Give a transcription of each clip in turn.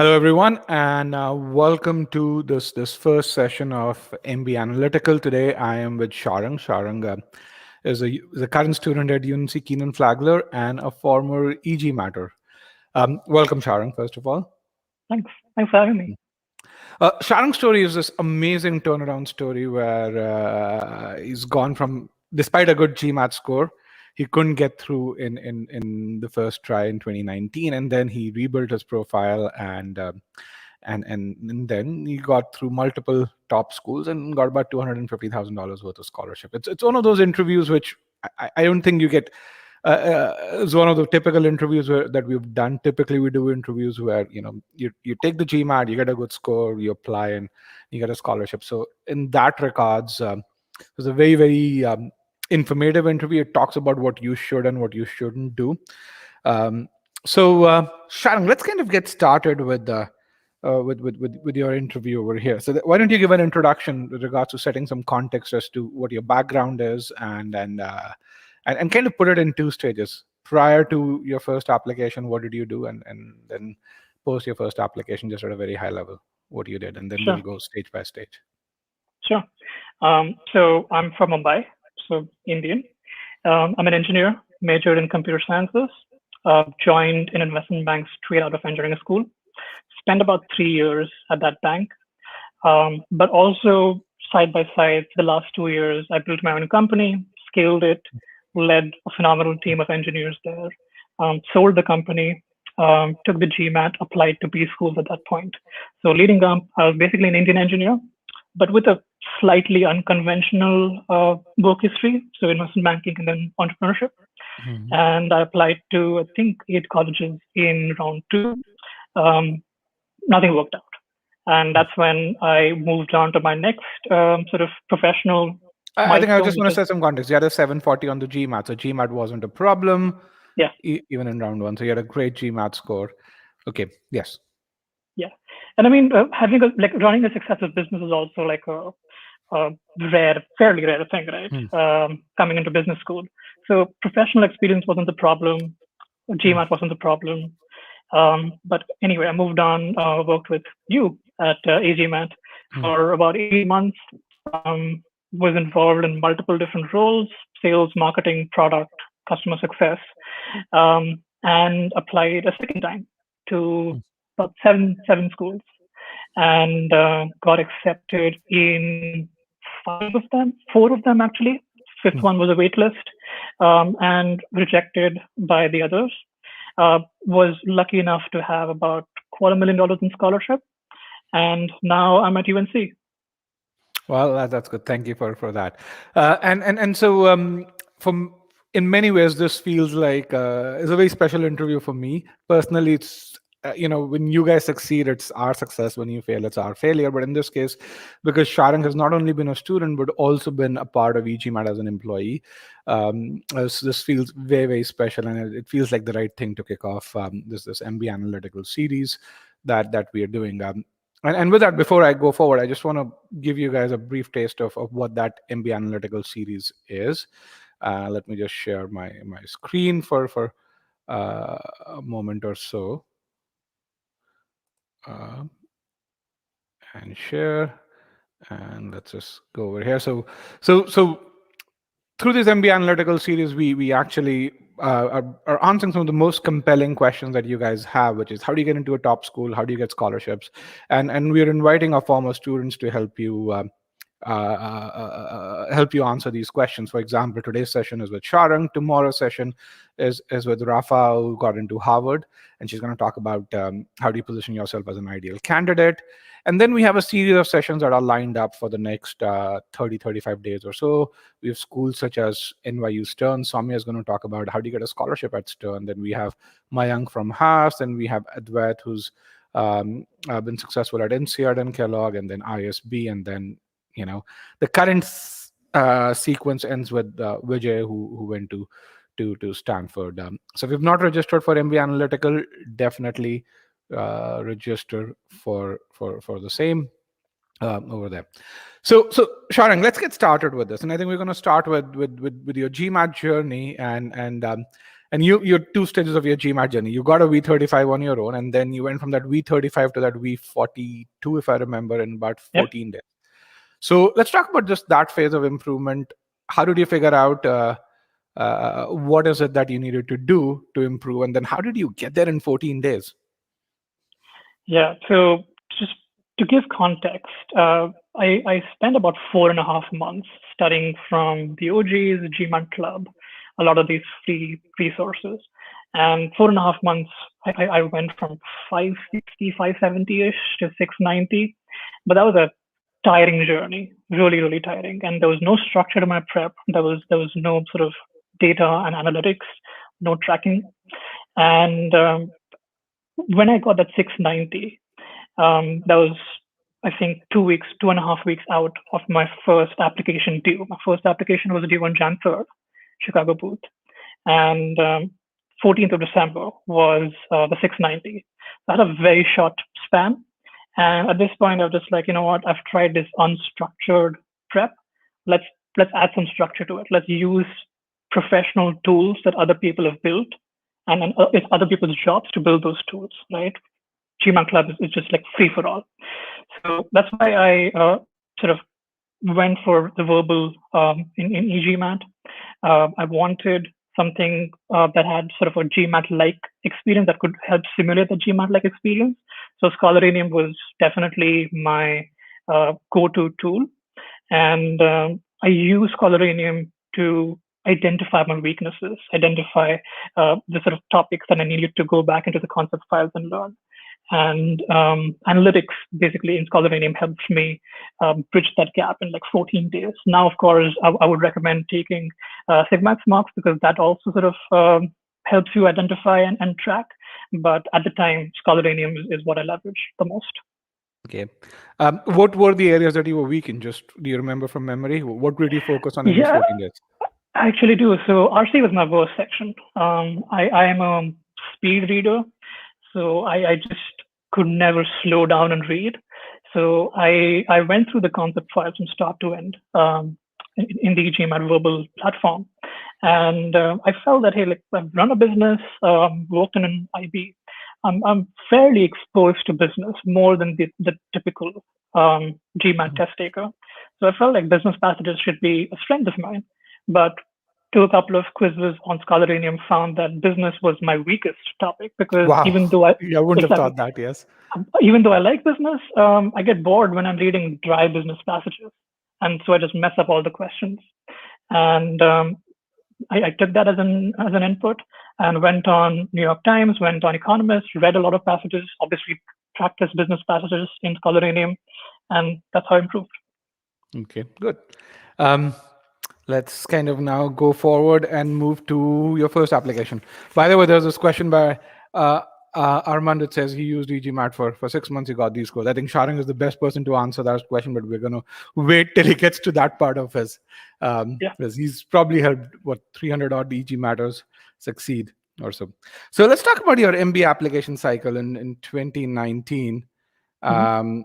Hello, everyone, and welcome to this first session of MB Analytical. Today, I am with Shaarang. Shaarang is a current student at UNC Keenan Flagler and a former e-GMATer. Welcome, Shaarang, first of all. Thanks. Thanks for having me. Shaarang's story is this amazing turnaround story where he's gone from, despite a good GMAT score, he couldn't get through in the first try in 2019, and then he rebuilt his profile and then he got through multiple top schools and got about $250,000 worth of scholarship. It's one of those interviews which I don't think you get. It's one of the typical interviews that we've done. Typically, we do interviews where you take the GMAT, you get a good score, you apply, and you get a scholarship. So in that regards, it was a very informative interview. It talks about what you should and what you shouldn't do. So Shaarang, let's kind of get started with your interview over here. So why don't you give an introduction with regards to setting some context as to what your background is and kind of put it in two stages. Prior to your first application, what did you do? And then post your first application, just at a very high level, what you did. And then Sure, we'll go stage by stage. sure. So I'm from Mumbai, so Indian. I'm an engineer, majored in computer sciences, joined an investment bank straight out of engineering school, spent about 3 years at that bank. But also side by side, the last 2 years, I built my own company, scaled it, led a phenomenal team of engineers there, sold the company, took the GMAT, applied to B schools at that point. So leading up, I was basically an Indian engineer, but with a slightly unconventional work history. So investment banking and then entrepreneurship. Mhm. And I applied to, I think, 8 colleges in round two. Nothing worked out. And that's when I moved on to my next sort of professional I think I milestone, just which want to is, set some context. You had a 740 on the GMAT, so GMAT wasn't a problem yeah, even in round one. So you had a great GMAT score. Okay, yes. yeah. And I mean, having like running a successful business is also like a rare, fairly rare thing, right? Hmm. Coming into business school. So professional experience wasn't the problem. Hmm. GMAT wasn't the problem. But anyway, I moved on, worked with you at e-GMAT Hmm. for about 18 months, was involved in multiple different roles, sales, marketing, product, customer success, and applied a second time to about seven schools and got accepted in 5 of them, 4 of them actually. Fifth Hmm. one was a wait list and rejected by the others. Was lucky enough to have about $250,000 in scholarship, and now I'm at UNC. Well, that's good. Thank you for that. And so from in many ways, this feels like it's a very special interview for me personally. It's when you guys succeed, it's our success. When you fail, it's our failure. But in this case, because Shaarang has not only been a student but also been a part of EGMAT as an employee, this feels very special, and it feels like the right thing to kick off this MB analytical series that we are doing. And with that, before I go forward, I just want to give you guys a brief taste of what that MB Analytical series is. Let me just share my screen for a moment or so, uh, and share. And let's just go over here. So through this MB Analytical series, we actually are answering some of the most compelling questions that you guys have, which is how do you get into a top school, how do you get scholarships, and we're inviting our former students to help you answer these questions. For example, today's session is with Shaarang. Tomorrow's session is with Rafa, who got into Harvard, and she's going to talk about how do you position yourself as an ideal candidate. And then we have a series of sessions that are lined up for the next 35 days or so. We have schools such as NYU Stern. Soumya is going to talk about how do you get a scholarship at Stern. Then we have Mayank from Haas, and we have Advait, who's been successful at NCR and Kellogg, and then ISB, and then the current sequence ends with Vijay, who went to Stanford. So if you've not registered for MB Analytical, definitely register for the same over there. So Shaarang, let's get started with this, and I think we're going to start with your GMAT journey, And you're 2 stages of your GMAT journey. You got a V35 on your own, and then you went from that V35 to that V42, if I remember, in about Yep. 14 days. So let's talk about just that phase of improvement. How did you figure out what is it that you needed to do to improve, and then how did you get there in 14 days? Yeah. So just to give context, I spent about 4.5 months studying from the OGs, GMAT Club, a lot of these free resources. And 4.5 months, I went from 560, 570-ish to 690. But that was a tiring journey, really, really tiring. And there was no structure to my prep. There was no sort of data and analytics, no tracking. And when I got that 690, that was, I think, 2 weeks, 2.5 weeks out of my first application due. My first application was due on Jan 3rd, Chicago booth. And 14th of December was the 690. So I had a very short span. And at this point, I was just like, you know what? I've tried this unstructured prep. Let's add some structure to it. Let's use professional tools that other people have built, and it's other people's jobs to build those tools, right? GMAT Club is just like free for all. So that's why I sort of went for the verbal in e-GMAT. I wanted something that had sort of a GMAT-like experience that could help simulate the GMAT-like experience. So Scholaranium was definitely my go-to tool. And I use Scholaranium to identify my weaknesses, identify the sort of topics that I needed to go back into the concept files and learn. And analytics basically in Scholaranium helps me bridge that gap in like 14 days. Now, of course, I would recommend taking Sigmax marks because that also sort of helps you identify and track. But at the time, Scholaranium is what I leverage the most. Okay. What were the areas that you were weak in? Just do you remember from memory? What did you focus on in these Yeah, 14 days? I actually do. So RC was my worst section. I am a speed reader, so I just could never slow down and read. So I went through the concept files from start to end in the EGMAT verbal platform, and I felt that hey, like I've run a business, worked in an IB. I'm fairly exposed to business more than the typical GMAT test taker. So I felt like business passages should be a strength of mine. But took a couple of quizzes on Scholaranium, found that business was my weakest topic because Wow. even though I wouldn't have thought that, yes. even though I like business, I get bored when I'm reading dry business passages. And so I just mess up all the questions. And I took that as an input and went on New York Times, went on Economist, read a lot of passages, obviously practiced business passages in Scholaranium, and that's how I improved. Okay, good. Let's kind of now go forward and move to your first application. By the way, there's this question by Armand. It says he used EGMAT for 6 months. He got these scores. I think Shaarang is the best person to answer that question, but we're going to wait till he gets to that part of his. Because he's probably helped, 300 odd EGMATers succeed or so. So let's talk about your MBA application cycle in 2019. And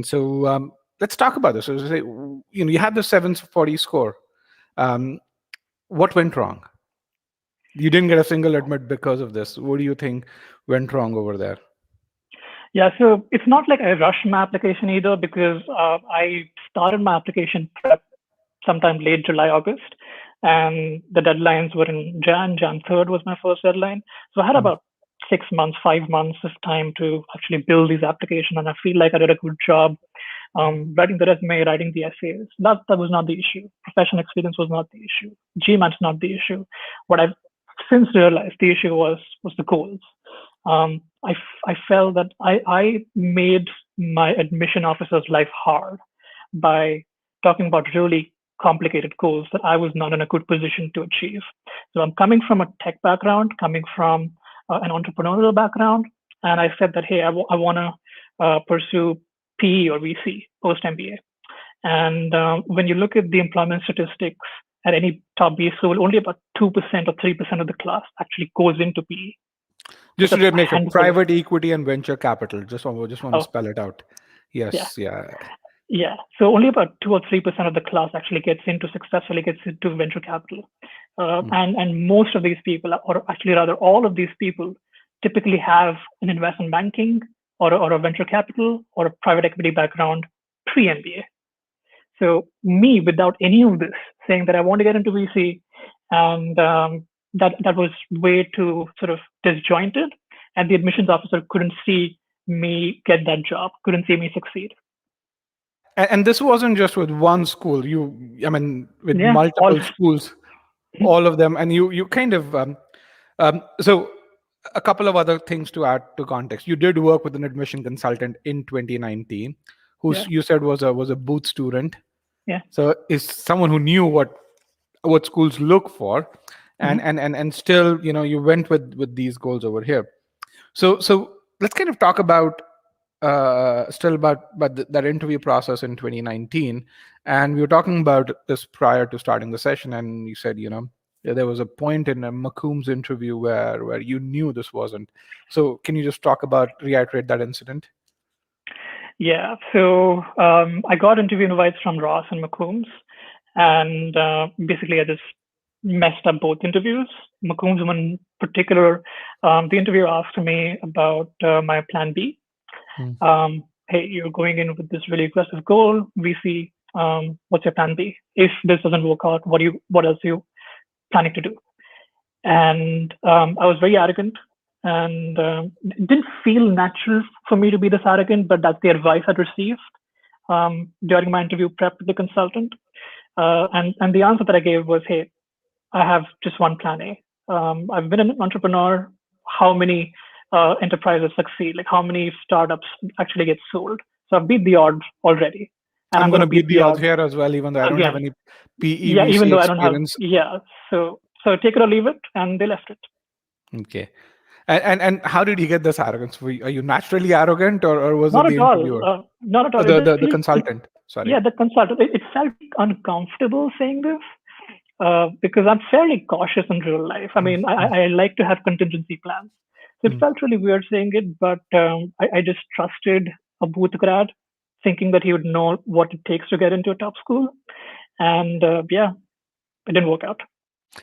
so let's talk about this. So say, you had the 740 score. What went wrong? You didn't get a single admit because of this. What do you think went wrong over there? Yeah, so it's not like I rushed my application either because I started my application prep sometime late July, August, and the deadlines were in Jan 3rd was my first deadline. So I had about 6 months, 5 months of time to actually build these applications, and I feel like I did a good job writing the resume, writing the essays. That was not the issue. Professional experience was not the issue. GMAT's not the issue. What I've since realized the issue was the goals. I felt that I made my admission officer's life hard by talking about really complicated goals that I was not in a good position to achieve. So I'm coming from a tech background, coming from an entrepreneurial background, and I said that, hey, I want to pursue PE or VC post MBA. And when you look at the employment statistics at any top B school, only about 2% or 3% of the class actually goes into PE. Just to make it private equity and venture capital. Just want to spell it out. Yes, yeah. So only about 2 or 3% of the class actually successfully gets into venture capital. And most of these people, or actually rather all of these people, typically have an investment banking or a venture capital or a private equity background pre-MBA. So me, without any of this, saying that I want to get into VC, and that was way too sort of disjointed, and the admissions officer couldn't see me get that job, couldn't see me succeed. And this wasn't just with one school. I mean, with Yeah, all. multiple schools, all of them, and you kind of so a couple of other things to add to context. You did work with an admission consultant in 2019, who Yeah, you said was a booth student. yeah. So is someone who knew what schools look for, and Mhm. and still, you went with these goals over here. So let's kind of talk about still about that interview process in 2019. And we were talking about this prior to starting the session, and you said, there was a point in McComb's interview where you knew this wasn't. So can you just reiterate that incident? Yeah. So I got interview invites from Ross and McCombs, and basically I just messed up both interviews. McCombs, one in particular, the interviewer asked me about my plan B. Hmm. Hey, you're going in with this really aggressive goal. We see what's your plan B? If this doesn't work out, what else are you planning to do? And I was very arrogant, and it didn't feel natural for me to be this arrogant, but that's the advice I'd received during my interview prep with the consultant. And the answer that I gave was, hey, I have just one plan A. I've been an entrepreneur. How many enterprises succeed? Like how many startups actually get sold? So I've beat the odds already, and I'm I'm going going to to beat beat the the odds odds here as well, even though I don't have again. any Yeah, even PEVC though I don't have. experience. Yeah, so take it or leave it, and they left it. Okay. And how did you get this arrogance? Are you naturally arrogant, or was it Not the at all. interviewer? Not at all. It The, just the feels. consultant. Sorry. Yeah, the consultant. It felt uncomfortable saying this because I'm fairly cautious in real life. I mean, Mm-hmm. I like to have contingency plans. So it felt really weird saying it, but I just trusted a booth grad, thinking that he would know what it takes to get into a top school. And yeah, it didn't work out.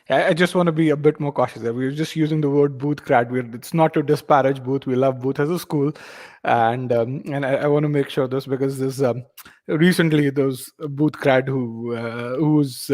I just want to be a bit more cautious there. We're just using the word booth grad. It's not to disparage booth. We love booth as a school, and I want to make sure this, because this recently there was a booth grad who's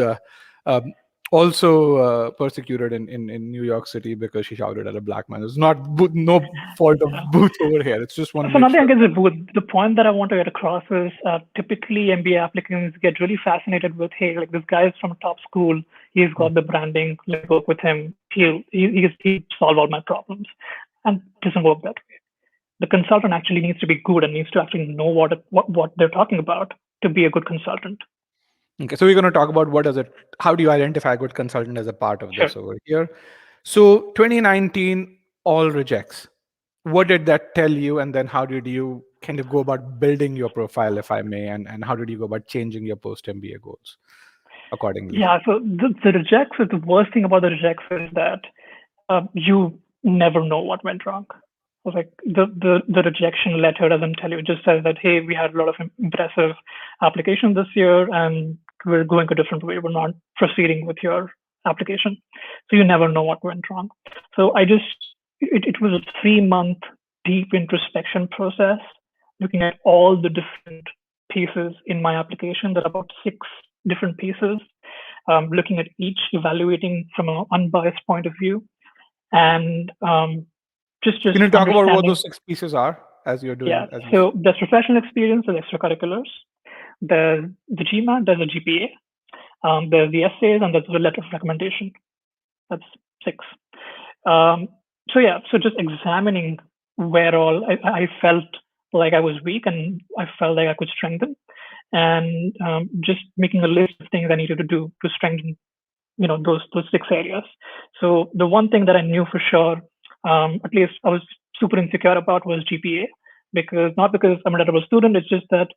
um, also persecuted in New York City because she shouted at a black man. It's not no fault of Yeah. booth over here. It's just want to So make nothing sure. against the booth. The point that I want to get across is typically MBA applicants get really fascinated with, hey, like this guy is from a top school. He's got the branding. Let me work with him. He'll solve all my problems. And it doesn't work that way. The consultant actually needs to be good and needs to actually know what they're talking about to be a good consultant. Okay, so we're going to talk about how do you identify a good consultant as a part of Sure. this over here. So 2019, all rejects. What did that tell you? And then how did you kind of go about building your profile, if I may, and how did you go about changing your post MBA goals accordingly? Yeah. So the rejects is the worst thing about the rejects is that you never know what went wrong. Like the rejection letter doesn't tell you. It just says that, hey, we had a lot of impressive applications this year, and we're going a different way. We're not proceeding with your application. So you never know what went wrong. So it was a 3-month deep introspection process, looking at all the different pieces in my application. There are about 6 different pieces, looking at each, evaluating from an unbiased point of view, and just Can you talk about what understanding. those 6 pieces are as you're Yeah. doing as you? So there's professional experience, there's extracurriculars, there's the GMAT, there's a GPA, there's the essays, and there's the letter of recommendation. That's 6. Um, so yeah, so just examining where all I felt like I was weak and I felt like I could strengthen, and just making a list of things I needed to do to strengthen, those 6 areas. So the one thing that I knew for sure, at least I was super insecure about, was GPA, because not because I'm a terrible student, it's just that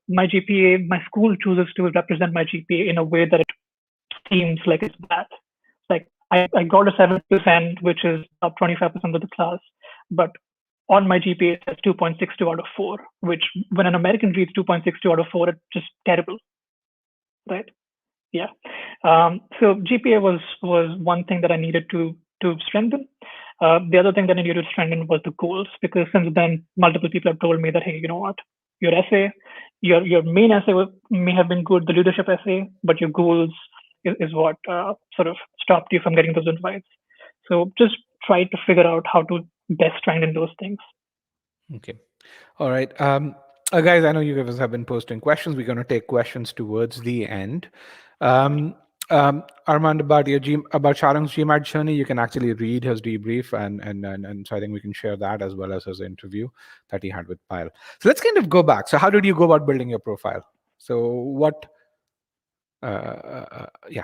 my GPA, my school chooses to represent my GPA in a way that it seems like it's bad. Like I got a 7%, which is up 25% of the class, but on my GPA it says 2.62 out of 4, which when an American reads 2.62 out of 4, it's just terrible, right? Yeah. So GPA was one thing that I needed to strengthen. The other thing that I needed to strengthen was the goals, because since then multiple people have told me that, hey, you know what, your essay, your main essay may have been good, the leadership essay, but your goals is what sort of stopped you from getting those invites. So just try to figure out how to best strengthen those things. Okay. All right. Guys, I know you guys have been posting questions. We're going to take questions towards the end. Um, Armand, about about Shaarang's GMAT journey, you can actually read his debrief, and so I think we can share that as well as his interview that he had with Pyle. So let's kind of go back. So how did you go about building your profile? So what? Yeah.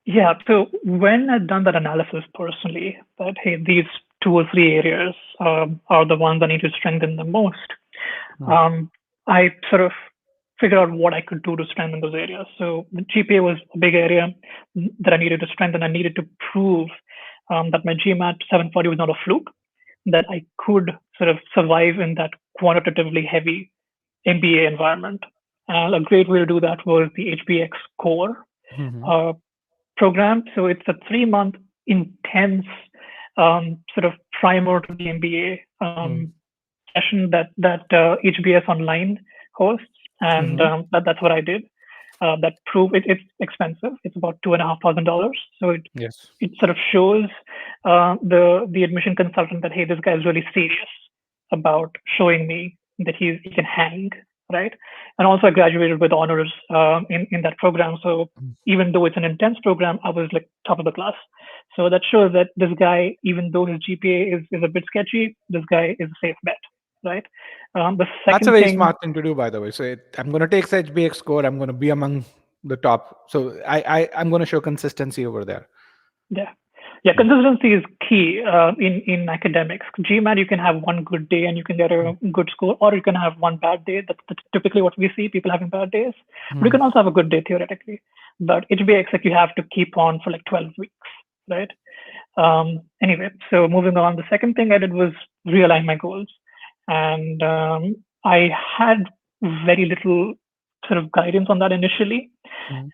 Yeah. So when I've done that analysis personally, that hey, these 2 or 3 areas are the ones I need to strengthen the most, Mm. um, I sort of figured out what I could do to strengthen those areas. So the GPA was a big area that I needed to strengthen. I needed to prove that my GMAT 740 was not a fluke, that I could sort of survive in that quantitatively heavy MBA environment. And a great way to do that was the HBX core Mhm. uh, program. So it's a 3 month intense sort of primer to the MBA Mm. session that HBS Online hosts, and Mhm. that's what I did. That prove it's expensive. It's about $2,500. So Yes. it sort of shows the admission consultant that hey, this guy is really serious about showing me that he can hang, right? And also I graduated with honors in that program. So Mm. even though it's an intense program, I was like top of the class. So that shows that this guy, even though his GPA is a bit sketchy, this guy is a safe bet, right? The That's a second very thing, smart thing to do, by the way. So I'm going to take HBX score. I'm going to be among the top. So I'm going to show consistency over there. yeah, yeah, Mm. consistency is key in academics. GMAT, you can have one good day and you can get a good score, or you can have one bad day. That's typically what we see, people having bad days. But you Mm. can also have a good day theoretically. But HBX, like you have to keep on for like 12 weeks, right? Anyway, so moving on, the second thing I did was realign my goals. And I had very little sort of guidance on that initially.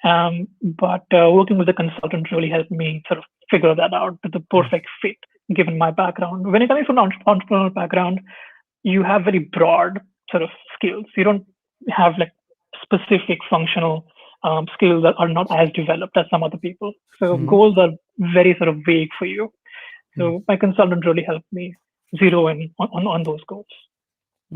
Mm. But working with a consultant really helped me sort of figure that out, the Mm. perfect fit given my background. When you're coming from an entrepreneurial background, you have very broad sort of skills. You don't have like specific functional skills that are not as developed as some other people. So Mm. goals are very sort of vague for you. Mm. So my consultant really helped me zero in on those goals.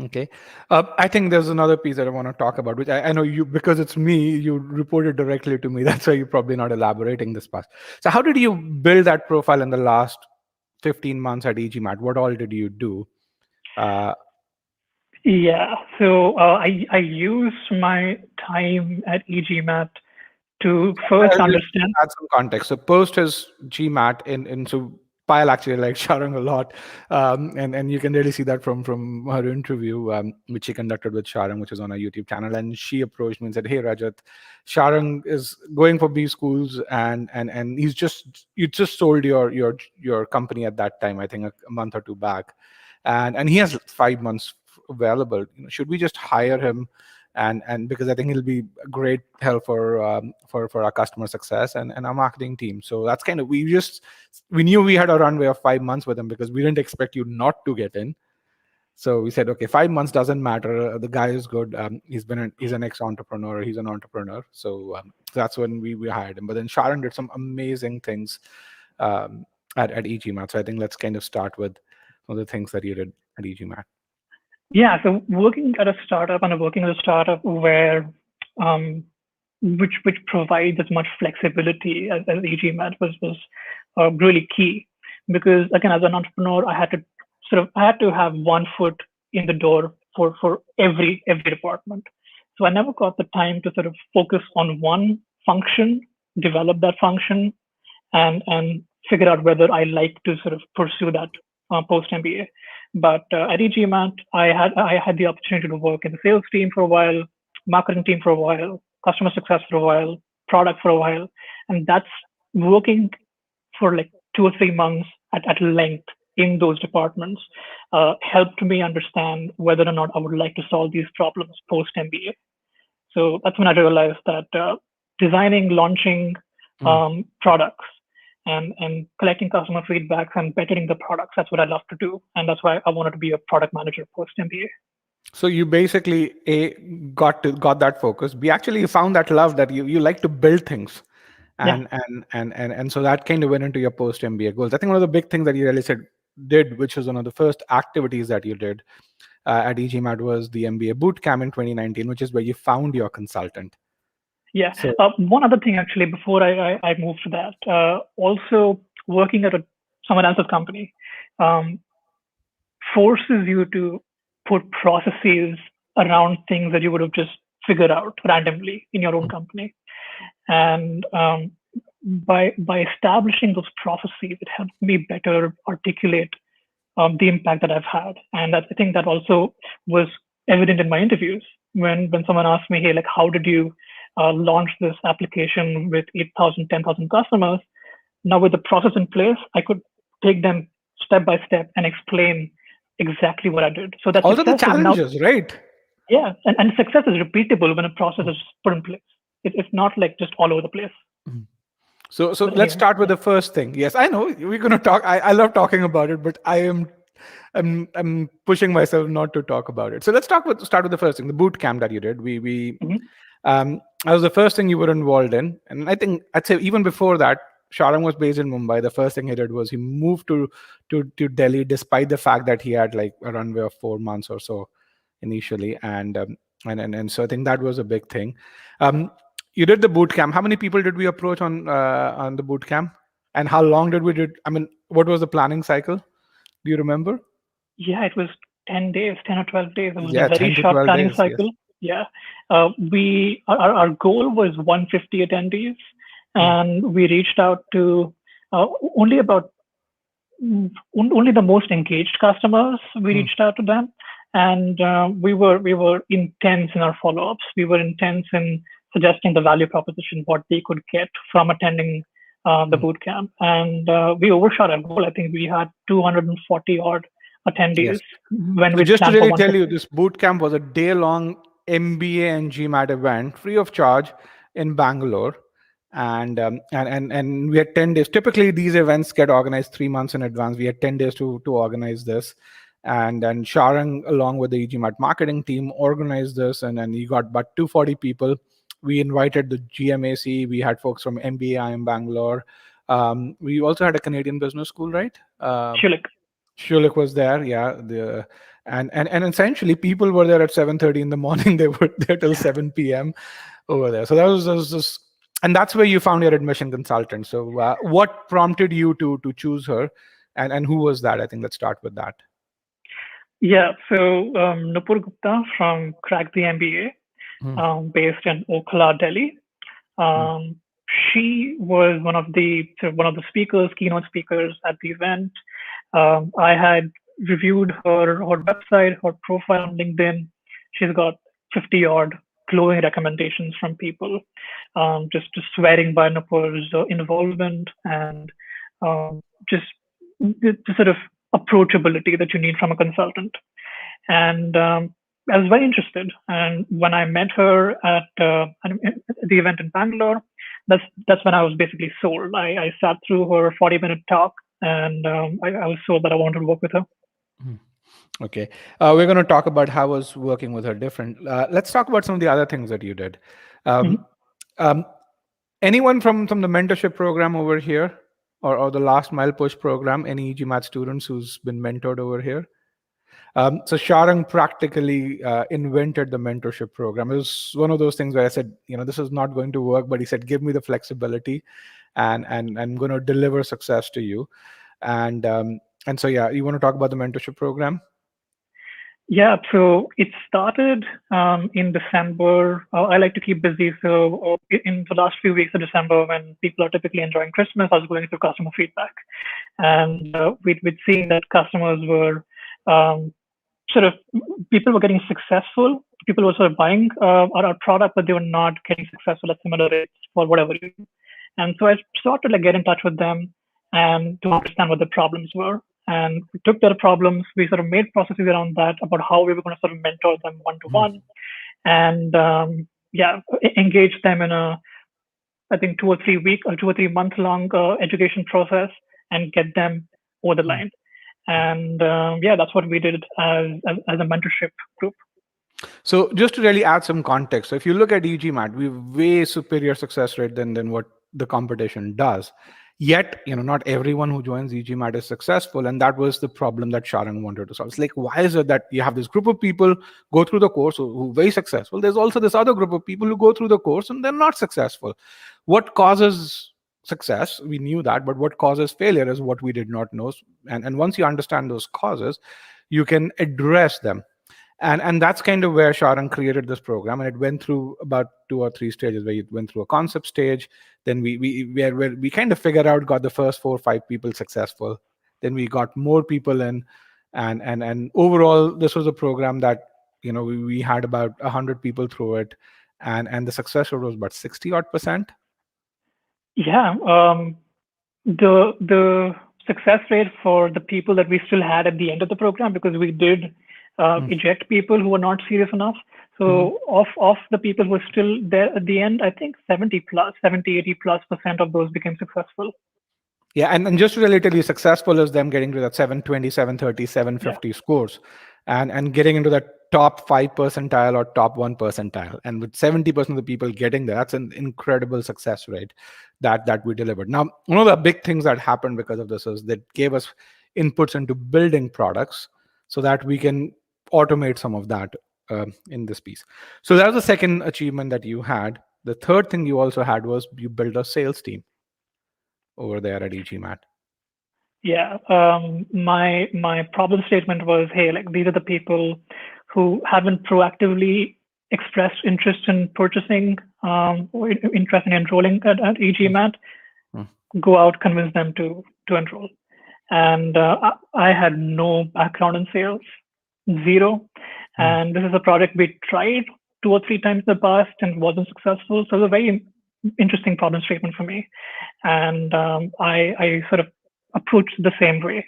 Okay. I think there's another piece that I want to talk about, which I know you, because it's me, you reported directly to me. That's why you're probably not elaborating this part. So how did you build that profile in the last 15 months at EGMAT? What all did you do? Uh, Yeah, so I use my time at EGMAT to first I'll just understand. add some context. So post his GMAT in so Pyle actually likes Shaarang a lot, and you can really see that from her interview, which she conducted with Shaarang, which is on our YouTube channel. And she approached me and said, "Hey Rajat, Shaarang is going for B schools, and you just sold your company at that time, I think a month or two back, and he has 5 months available. Should we just hire him?" And because I think he'll be a great help for our customer success and our marketing team. So that's kind of we knew we had a runway of 5 months with him because we didn't expect you not to get in. So we said, okay, 5 months doesn't matter. The guy is good. He's an ex-entrepreneur. He's an entrepreneur. So that's when we hired him. But then Sharon did some amazing things um, at EGMAT. So I think let's kind of start with some of the things that you did at EGMAT. Yeah, so working at a startup and working at a startup where um, which provides as much flexibility as EGMAT was really key, because again, as an entrepreneur, I had to have one foot in the door for every department. So I never got the time to sort of focus on one function, develop that function, and figure out whether I like to sort of pursue that post MBA. But at EGMAT, I had the opportunity to work in the sales team for a while, marketing team for a while, customer success for a while, product for a while, and that's working for like 2 or 3 months at length in those departments helped me understand whether or not I would like to solve these problems post MBA. So that's when I realized that designing, launching products, and collecting customer feedbacks and bettering the products. That's what I love to do, and that's why I wanted to be a product manager post MBA. So you basically got that focus. B, actually you found that love that you like to build things, Yeah. and so that kind of went into your post MBA goals. I think one of the big things that you really did, which was one of the first activities that you did at e-GMAT, was the MBA boot camp in 2019, which is where you found your consultant. Yeah. So One other thing actually before I move to that, also working at someone else's company forces you to put processes around things that you would have just figured out randomly in your own company. And by establishing those processes, it helped me better articulate the impact that I've had. And I think that also was evident in my interviews when someone asked me, hey, like, how did you launch this application with 8,000, 10,000 customers? Now with the process in place, I could take them step by step and explain exactly what I did. So that also the success is now, challenges, right? yeah, and success is repeatable when a process is put in place. It's not like just all over the place. So But let's anyway, start with the first thing. Yes, I know we're going to talk. I love talking about it, but I'm pushing myself not to talk about it. So let's start with the first thing, the boot camp that you did. That was the first thing you were involved in, and I think I'd say even before that, Shaarang was based in Mumbai. The first thing he did was he moved to Delhi, despite the fact that he had like a runway of 4 months or so initially, and so I think that was a big thing. You did the boot camp. How many people did we approach on the boot camp, and how long did we did? I mean, what was the planning cycle? Do you remember? yeah, it was 10 days, 10 or 12 days. It was a Yeah, very 10 to short 12 planning days. Yes. cycle. Yeah. Our goal was 150 attendees, and we reached out to only about only the most engaged customers. We reached out to them, and we were intense in our follow-ups. We were intense in suggesting the value proposition, what they could get from attending the boot camp, and we overshot our goal. I think we had 240 odd attendees Yes. when So we just to planned for really tell you, 150. this boot camp was a day-long MBA and GMAT event, free of charge, in Bangalore, and we had 10 days. Typically, these events get organized 3 months in advance. We had 10 days to organize this, and Shaarang, along with the EGMAT marketing team, organized this, and then you got about 240 people. We invited the GMAC. We had folks from MBA in Bangalore. We also had a Canadian business school, right? Shulik. Shulik was there, yeah. And essentially people were there at 7:30 in the morning. They were there till 7 p.m. over there. So that was just, and that's where you found your admission consultant. So what prompted you to choose her, and who was that? I think let's start with that. Yeah, so Nupur Gupta from Crack the MBA, based in Okhla, Delhi. She was one of the speakers, keynote speakers at the event. I had reviewed her website, her profile on LinkedIn. She's got 50 odd glowing recommendations from people, just swearing by Nupur's involvement and just the sort of approachability that you need from a consultant. And I was very interested. And when I met her at the event in Bangalore, that's when I was basically sold. I sat through her 40-minute talk, and I was sold that I wanted to work with her. Okay, we're going to talk about how was working with her different. Let's talk about some of the other things that you did. Anyone from the mentorship program over here, or the last mile push program? Any EGMAT students who's been mentored over here? So Shaarang practically invented the mentorship program. It was one of those things where I said, this is not going to work, but he said, give me the flexibility, and I'm going to deliver success to you. And so yeah, you want to talk about the mentorship program? Yeah, so it started in December. I like to keep busy. So in the last few weeks of December, when people are typically enjoying Christmas, I was going through customer feedback. And we'd seen that customers were people were getting successful. People were sort of buying our product, but they were not getting successful at similar rates for whatever reason. And so I started to get in touch with them and to understand what the problems were. And we took their problems, we sort of made processes around that about how we were going to sort of mentor them one-to-one, and engage them in a I think 2 or 3 month long education process and get them over the line. And yeah, that's what we did as a mentorship group. So just to really add some context, so if you look at EGMAT, we have way superior success rate than what the competition does. Yet, not everyone who joins EGMAT is successful, and that was the problem that Shaarang wanted to solve. It's like, why is it that you have this group of people go through the course who are very successful? There's also this other group of people who go through the course and they're not successful. What causes success? We knew that, but what causes failure is what we did not know. And once you understand those causes, you can address them. And that's kind of where Shaarang created this program, and it went through about 2 or 3 stages. Where it went through a concept stage, then where we kind of figured out, got the first 4 or 5 people successful, then we got more people in, and overall this was a program that we had about 100 people through it, and the success rate was about 60-odd%. Yeah, the success rate for the people that we still had at the end of the program, because we did eject people who were not serious enough. So of the people who were still there at the end, I think 70+, 80+% of those became successful. Yeah, and just relatively successful is them getting to that 720, 730, 750 scores, and getting into that top 5 percentile or top 1 percentile. And with 70% of the people getting there, that's an incredible success rate that we delivered. Now, one of the big things that happened because of this is that gave us inputs into building products so that we can automate some of that in this piece. So that was the second achievement that you had. The third thing you also had was you built a sales team over there at e-GMAT. Yeah, my problem statement was, hey, like these are the people who haven't proactively expressed interest in purchasing or interest in enrolling at e-GMAT. Go out, convince them to enroll. And I had no background in sales, zero. And this is a project we tried 2 or 3 times in the past and wasn't successful. So it was a very interesting problem statement for me. And I sort of approached the same way.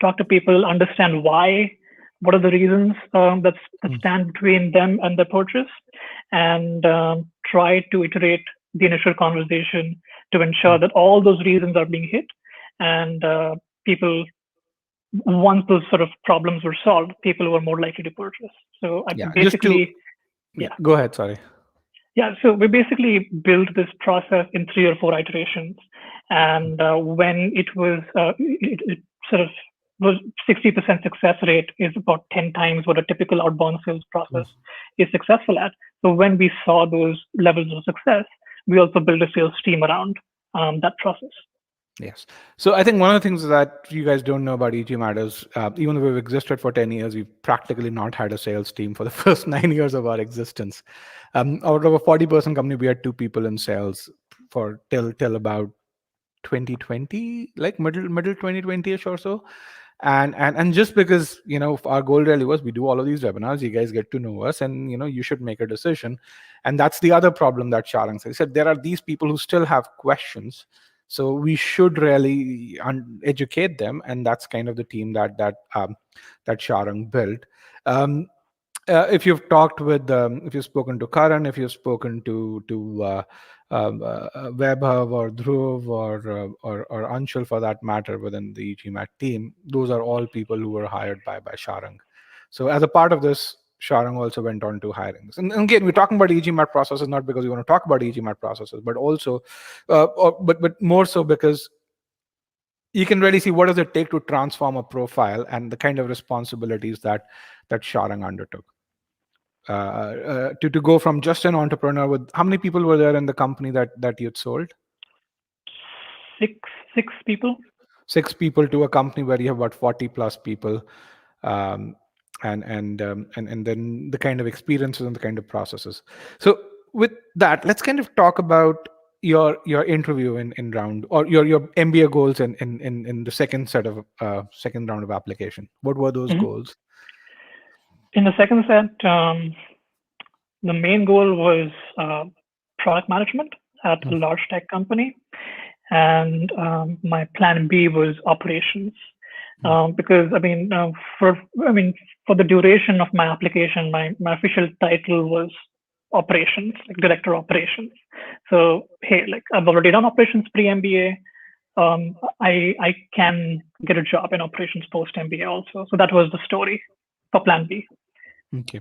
Talk to people, understand why, what are the reasons that stand between them and the purchase, and try to iterate the initial conversation to ensure that all those reasons are being hit. And people, once those sort of problems were solved, people were more likely to purchase. So I basically, go ahead. Sorry. Yeah, so we basically built this process in 3 or 4 iterations, and when it was, it sort of was 60% success rate is about 10 times what a typical outbound sales process is successful at. So when we saw those levels of success, we also built a sales team around that process. Yes. So I think one of the things that you guys don't know about e-GMAT is even though we've existed for 10 years, we've practically not had a sales team for the first 9 years of our existence. Out of a 40-person company, we had 2 people in sales for till about 2020, like middle 2020ish or so. And just because our goal really was, we do all of these webinars, you guys get to know us, and you should make a decision. And that's the other problem that Shaarang said. He said there are these people who still have questions, so we should really educate them, and that's kind of the team that Shaarang built. If you've talked with, if you've spoken to Karan, if you've spoken to Webhub or Dhruv or Anshul for that matter within the e-GMAT team, those are all people who were hired by Shaarang. So as a part of this, Shaarang also went on to hiring this. And again, we're talking about e-GMAT processes not because we want to talk about e-GMAT processes, but also, but more so because you can really see what does it take to transform a profile and the kind of responsibilities that Shaarang undertook. To go from just an entrepreneur with, how many people were there in the company that you'd sold? Six people. 6 people to a company where you have about 40+ people, and then the kind of experiences and the kind of processes. So with that, let's kind of talk about your interview in round, or your MBA goals in the second round of application. What were those goals? In the second set, the main goal was product management at a large tech company, and my plan B was operations. Because for the duration of my application, my official title was operations, like director operations. So hey, like I've already done operations pre-MBA. I can get a job in operations post-MBA also. So that was the story for Plan B. Okay.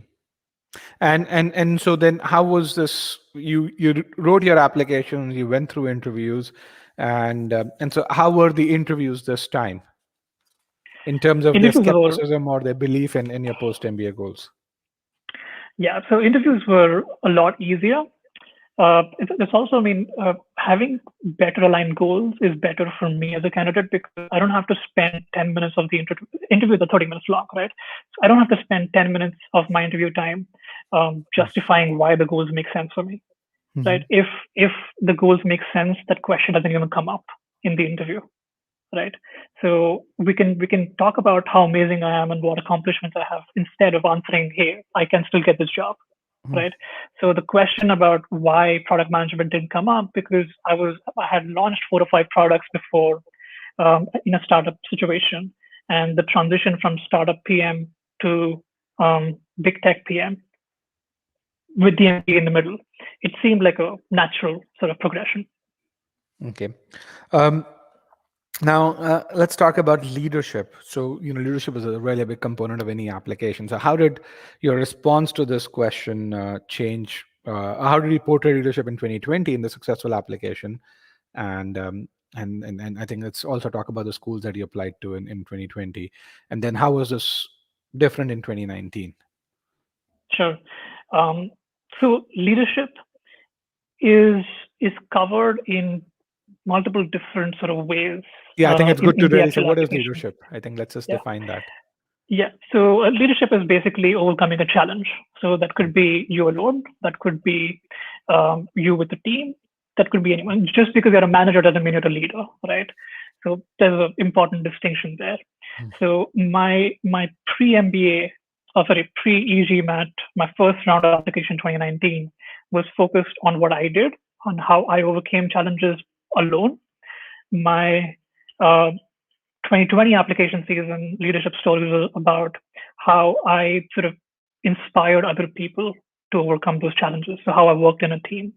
And so then how was this? You wrote your applications, you went through interviews, and so how were the interviews this time in terms of their Interviews were, skepticism or their belief in your post MBA goals? yeah, so interviews were a lot easier. It's also, I mean, having better aligned goals is better for me as a candidate because I don't have to spend 10 minutes of the interview, the 30 minutes long, right? So I don't have to spend 10 minutes of my interview time justifying why the goals make sense for me, right? If the goals make sense, that question doesn't even come up in the interview, right? So we can talk about how amazing I am and what accomplishments I have instead of answering, hey, I can still get this job, right? So the question about why product management didn't come up because I had launched 4 or 5 products before in a startup situation, and the transition from startup PM to big tech PM with the MBA in the middle, it seemed like a natural sort of progression. Okay. Now, let's talk about leadership. So, leadership is a really big component of any application. So, how did your response to this question change? How did you portray leadership in 2020 in the successful application? And I think let's also talk about the schools that you applied to in 2020. And then how was this different in 2019? Sure. So leadership is covered in multiple different sort of ways. Yeah, I think it's good to in the really say actual what is application. leadership. I think let's just Yeah. define that. Yeah. So leadership is basically overcoming a challenge. So that could be you alone. That could be you with the team. That could be anyone. Just because you're a manager doesn't mean you're a leader, right? So there's an important distinction there. So my pre-MBA, pre-e-GMAT, my first round of application 2019 was focused on what I did, on how I overcame challenges alone. My 2020 application season leadership stories was about how I sort of inspired other people to overcome those challenges. So how I worked in a team.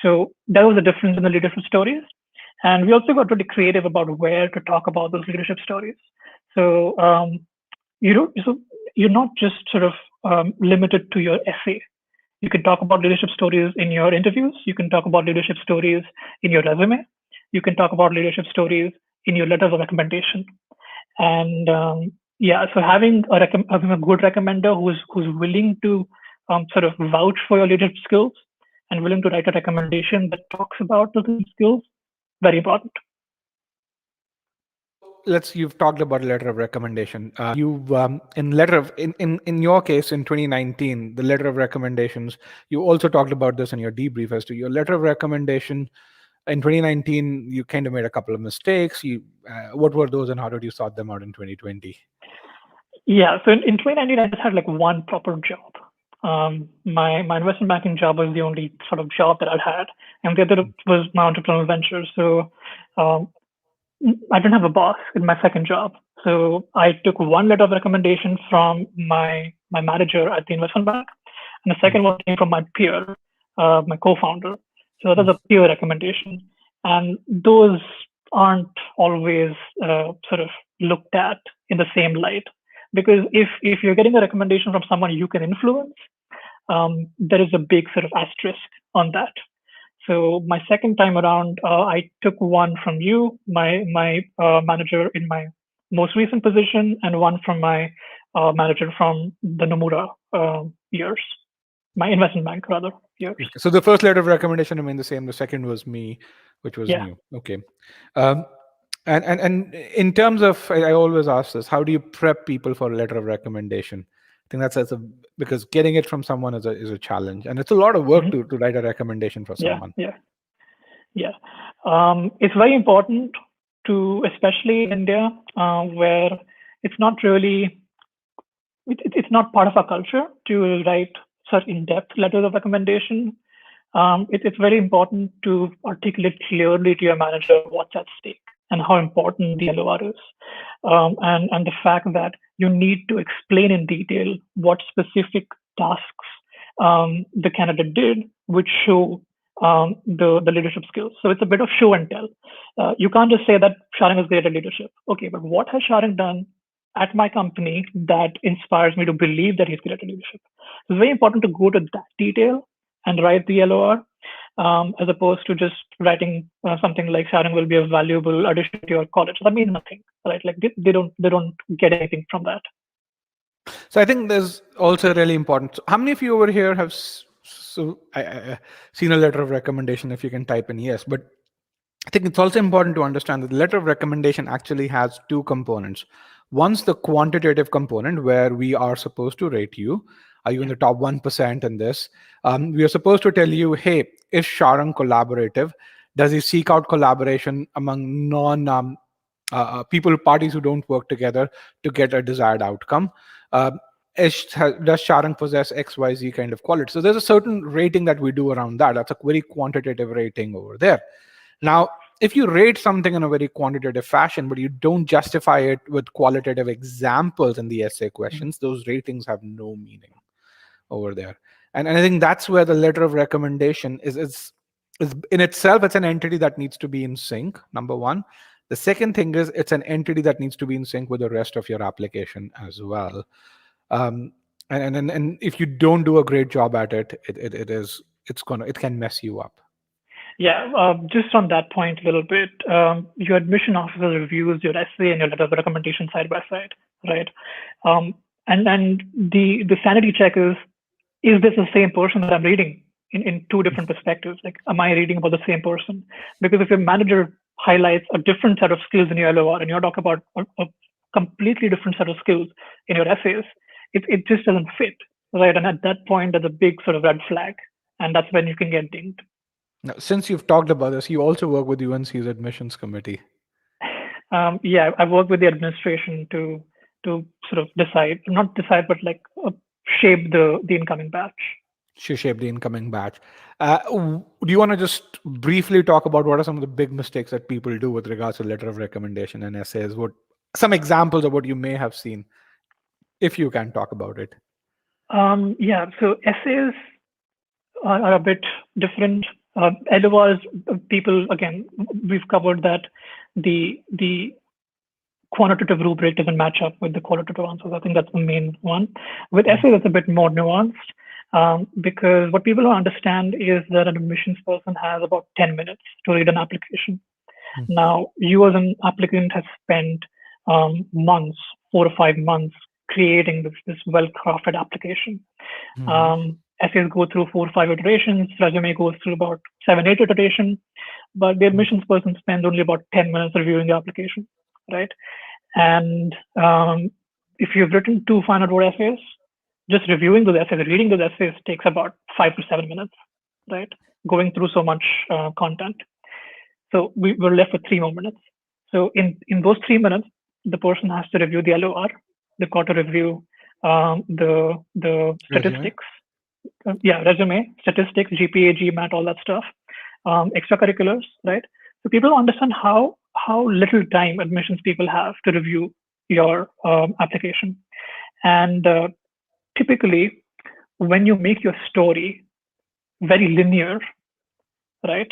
So that was the difference in the leadership stories. And we also got really creative about where to talk about those leadership stories. So so you're not just sort of limited to your essay. You can talk about leadership stories in your interviews. You can talk about leadership stories in your resume. You can talk about leadership stories in your letters of recommendation. And so having a good recommender who's willing to sort of vouch for your leadership skills and willing to write a recommendation that talks about those skills, very important. You've talked about a letter of recommendation. You've in your case in 2019, the letter of recommendations. You also talked about this in your debrief as to your letter of recommendation. In 2019, you kind of made a couple of mistakes. What were those, and how did you sort them out in 2020? Yeah, so in 2019, I just had like one proper job. My investment banking job was the only sort of job that I'd had, and the other was my entrepreneurial venture. So I didn't have a boss in my second job. So I took one letter of recommendation from my manager at the investment bank, and the second one came from my peer, my co-founder. So that was a peer recommendation, and those aren't always sort of looked at in the same light, because if you're getting a recommendation from someone you can influence, there is a big sort of asterisk on that. So my second time around, I took one from you, my manager in my most recent position, and one from my manager from the Nomura years, my investment bank rather years. So the first letter of recommendation remained the same. The second was me, which was new. Okay. And in terms of, I always ask this: how do you prep people for a letter of recommendation? I think that's because getting it from someone is a challenge, and it's a lot of work to write a recommendation for someone. Yeah. It's very important to, especially in India, where it's not really, it's not part of our culture to write such in-depth letters of recommendation. It's very important to articulate clearly to your manager what's at stake and how important the LOR is, and the fact that you need to explain in detail what specific tasks the candidate did would show the leadership skills. So it's a bit of show and tell. You can't just say that Shaarang is great at leadership. Okay, but what has Shaarang done at my company that inspires me to believe that he's great at leadership? So it's very important to go to that detail and write the LOR, as opposed to just writing something like Shaarang will be a valuable addition to your college. That means nothing, right? Like they don't get anything from that. So I think there's also really important. So how many of you over here have seen a letter of recommendation? If you can type in yes, but I think it's also important to understand that the letter of recommendation actually has two components. One's the quantitative component where we are supposed to rate you. Are you in the top 1% in this? We are supposed to tell you, hey, is Shaarang collaborative? Does he seek out collaboration among non people, parties who don't work together to get a desired outcome? Does Shaarang possess XYZ kind of quality? So there's a certain rating that we do around that. That's a very quantitative rating over there. Now, if you rate something in a very quantitative fashion, but you don't justify it with qualitative examples in the essay questions, those ratings have no meaning over there. And I think that's where the letter of recommendation is in itself, it's an entity that needs to be in sync, number one. The second thing is it's an entity that needs to be in sync with the rest of your application as well. And if you don't do a great job at it, it can mess you up. Yeah, just on that point a little bit, your admission officer reviews your essay and your letter of recommendation side by side, right? And the sanity check is this the same person that I'm reading in two different perspectives? Like, am I reading about the same person? Because if your manager highlights a different set of skills in your LOR and you're talking about a completely different set of skills in your essays, it just doesn't fit, right? And at that point, there's a big sort of red flag, and that's when you can get dinged. Now, since you've talked about this, you also work with UNC's admissions committee. Yeah, I work with the administration to sort of decide, not decide, but like shape the incoming batch. Shape the incoming batch. Do you want to just briefly talk about what are some of the big mistakes that people do with regards to letter of recommendation and essays? What some examples of what you may have seen, if you can talk about it? Yeah, so essays are a bit different. LORs, people, again, we've covered that the quantitative rubric doesn't match up with the qualitative answers. I think that's the main one. With essays, it's a bit more nuanced, because what people don't understand is that an admissions person has about 10 minutes to read an application. Now, you as an applicant has spent months, 4 or 5 months, creating this well-crafted application. Essays go through 4 or 5 iterations. Resume goes through about 7, 8 iterations. But the admissions person spends only about 10 minutes reviewing the application, right? And if you've written 2 final word essays, just reviewing those essays, reading those essays takes about 5 to 7 minutes, right? Going through so much content. So we're left with 3 more minutes. So in those 3 minutes, the person has to review the LOR, the quarter review, the statistics, resume, statistics, GPA, GMAT, all that stuff, extracurriculars, right? So people don't understand how little time admissions people have to review your application. And typically, when you make your story very linear, right?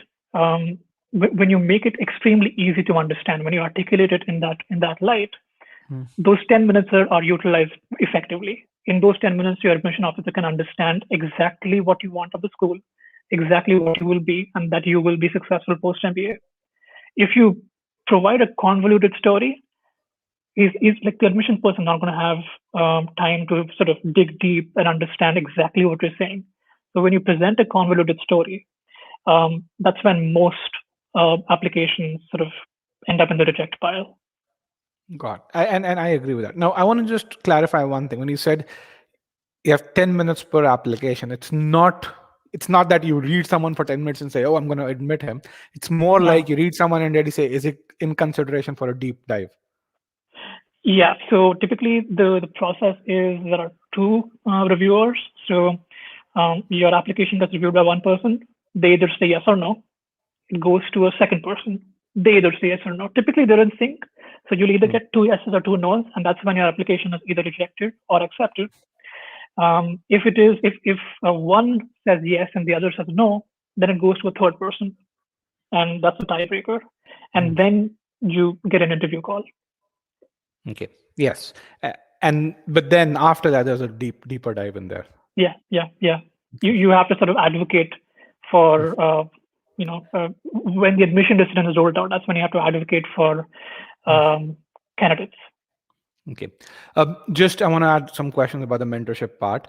When you make it extremely easy to understand, when you articulate it in that light, those 10 minutes are utilized effectively. In those 10 minutes, your admission officer can understand exactly what you want of the school, exactly what you will be, and that you will be successful post-MBA. If you provide a convoluted story, is like the admission person not going to have time to sort of dig deep and understand exactly what you're saying. So when you present a convoluted story, that's when most applications sort of end up in the reject pile. Got it. And I agree with that. Now, I want to just clarify one thing. When you said you have 10 minutes per application, it's not that you read someone for 10 minutes and say, oh, I'm going to admit him. It's more like you read someone and then say, is it in consideration for a deep dive? Yeah. So typically the process is there are 2 reviewers. So your application gets reviewed by one person. They either say yes or no. It goes to a second person. They either say yes or no. Typically they're in sync. So you'll either get 2 yeses or 2 no's, and that's when your application is either rejected or accepted. If one says yes and the other says no, then it goes to a third person, and that's a tiebreaker. And then you get an interview call. Okay. Yes. But then after that, there's a deeper dive in there. Yeah. You have to sort of advocate for when the admission decision is rolled out. That's when you have to advocate for candidates. Okay. Just I want to add some questions about the mentorship part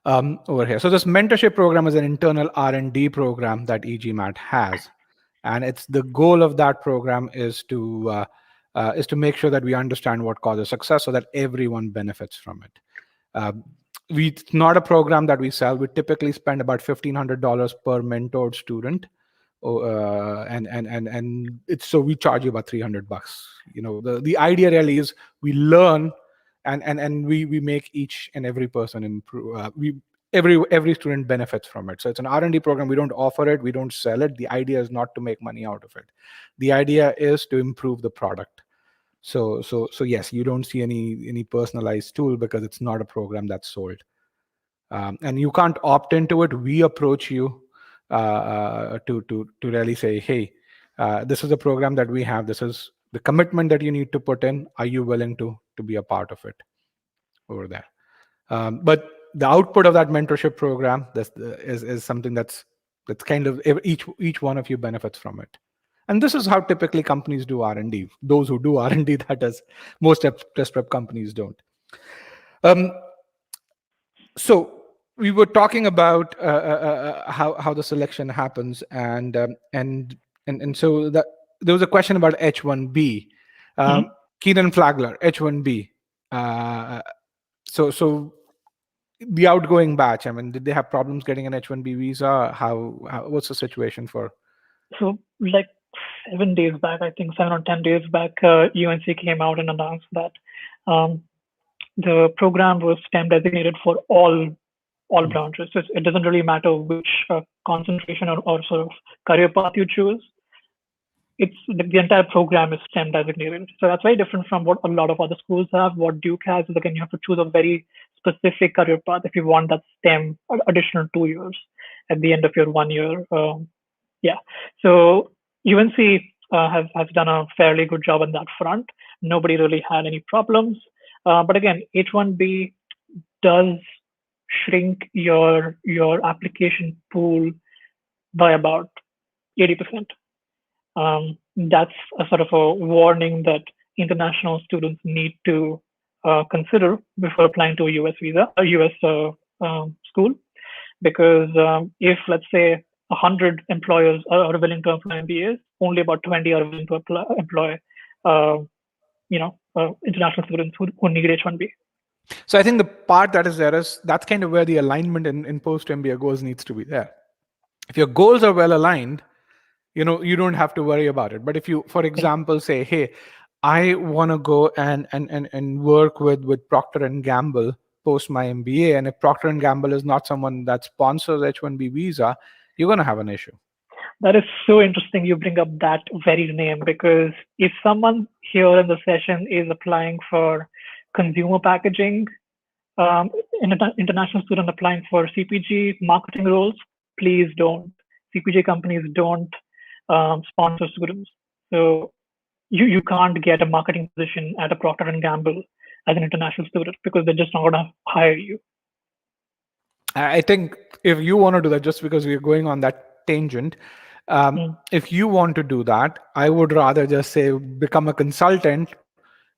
over here. So this mentorship program is an internal R&D program that e-GMAT has, and it's the goal of that program is to make sure that we understand what causes success so that everyone benefits from it. It's not a program that we sell. We typically spend about $1,500 per mentored student. And it's so we charge you about $300. The idea really is we learn and we make each and every person improve. Every student benefits from it. So it's an R&D program. We don't offer it, we don't sell it. The idea is not to make money out of it. The idea is to improve the product. So yes, you don't see any personalized tool because it's not a program that's sold. And you can't opt into it. We approach you to really say, hey, this is a program that we have. This is the commitment that you need to put in. Are you willing to be a part of it over there? But the output of that mentorship program is something that's kind of each one of you benefits from it. And this is how typically companies do R&D. Those who do R&D, that is, most test prep companies don't. So we were talking about how the selection happens, and so that there was a question about H1B. Keenan Flagler, H1B. So the outgoing batch. I mean, did they have problems getting an H1B visa? What's the situation for? So like 7 days back, I think 7 or 10 days back, UNC came out and announced that the program was STEM designated for all branches. So it doesn't really matter which concentration or sort of career path you choose. It's the entire program is STEM designated. So that's very different from what a lot of other schools have. What Duke has is, again, you have to choose a very specific career path if you want that STEM additional 2 years at the end of your 1 year. So UNC has done a fairly good job on that front. Nobody really had any problems. But again, H1B does shrink your application pool by about 80%. That's a sort of a warning that international students need to consider before applying to a US visa, a US school, because if, let's say, 100 employers are willing to employ MBAs, only about 20 are willing to employ international students who need H1B. So I think the part that is there is that's kind of where the alignment in post MBA goals needs to be there. If your goals are well aligned, you don't have to worry about it. But if you, for example, say, hey, I want to go and work with Procter and Gamble post my MBA, and if Procter and Gamble is not someone that sponsors H1B visa, you're going to have an issue. That is so interesting you bring up that very name, because if someone here in the session is applying for consumer packaging, international student applying for CPG marketing roles, please don't. CPG companies don't sponsor students. So you can't get a marketing position at a Procter and Gamble as an international student because they're just not going to hire you. I think if you want to do that, just because we're going on that tangent, if you want to do that, I would rather just say become a consultant,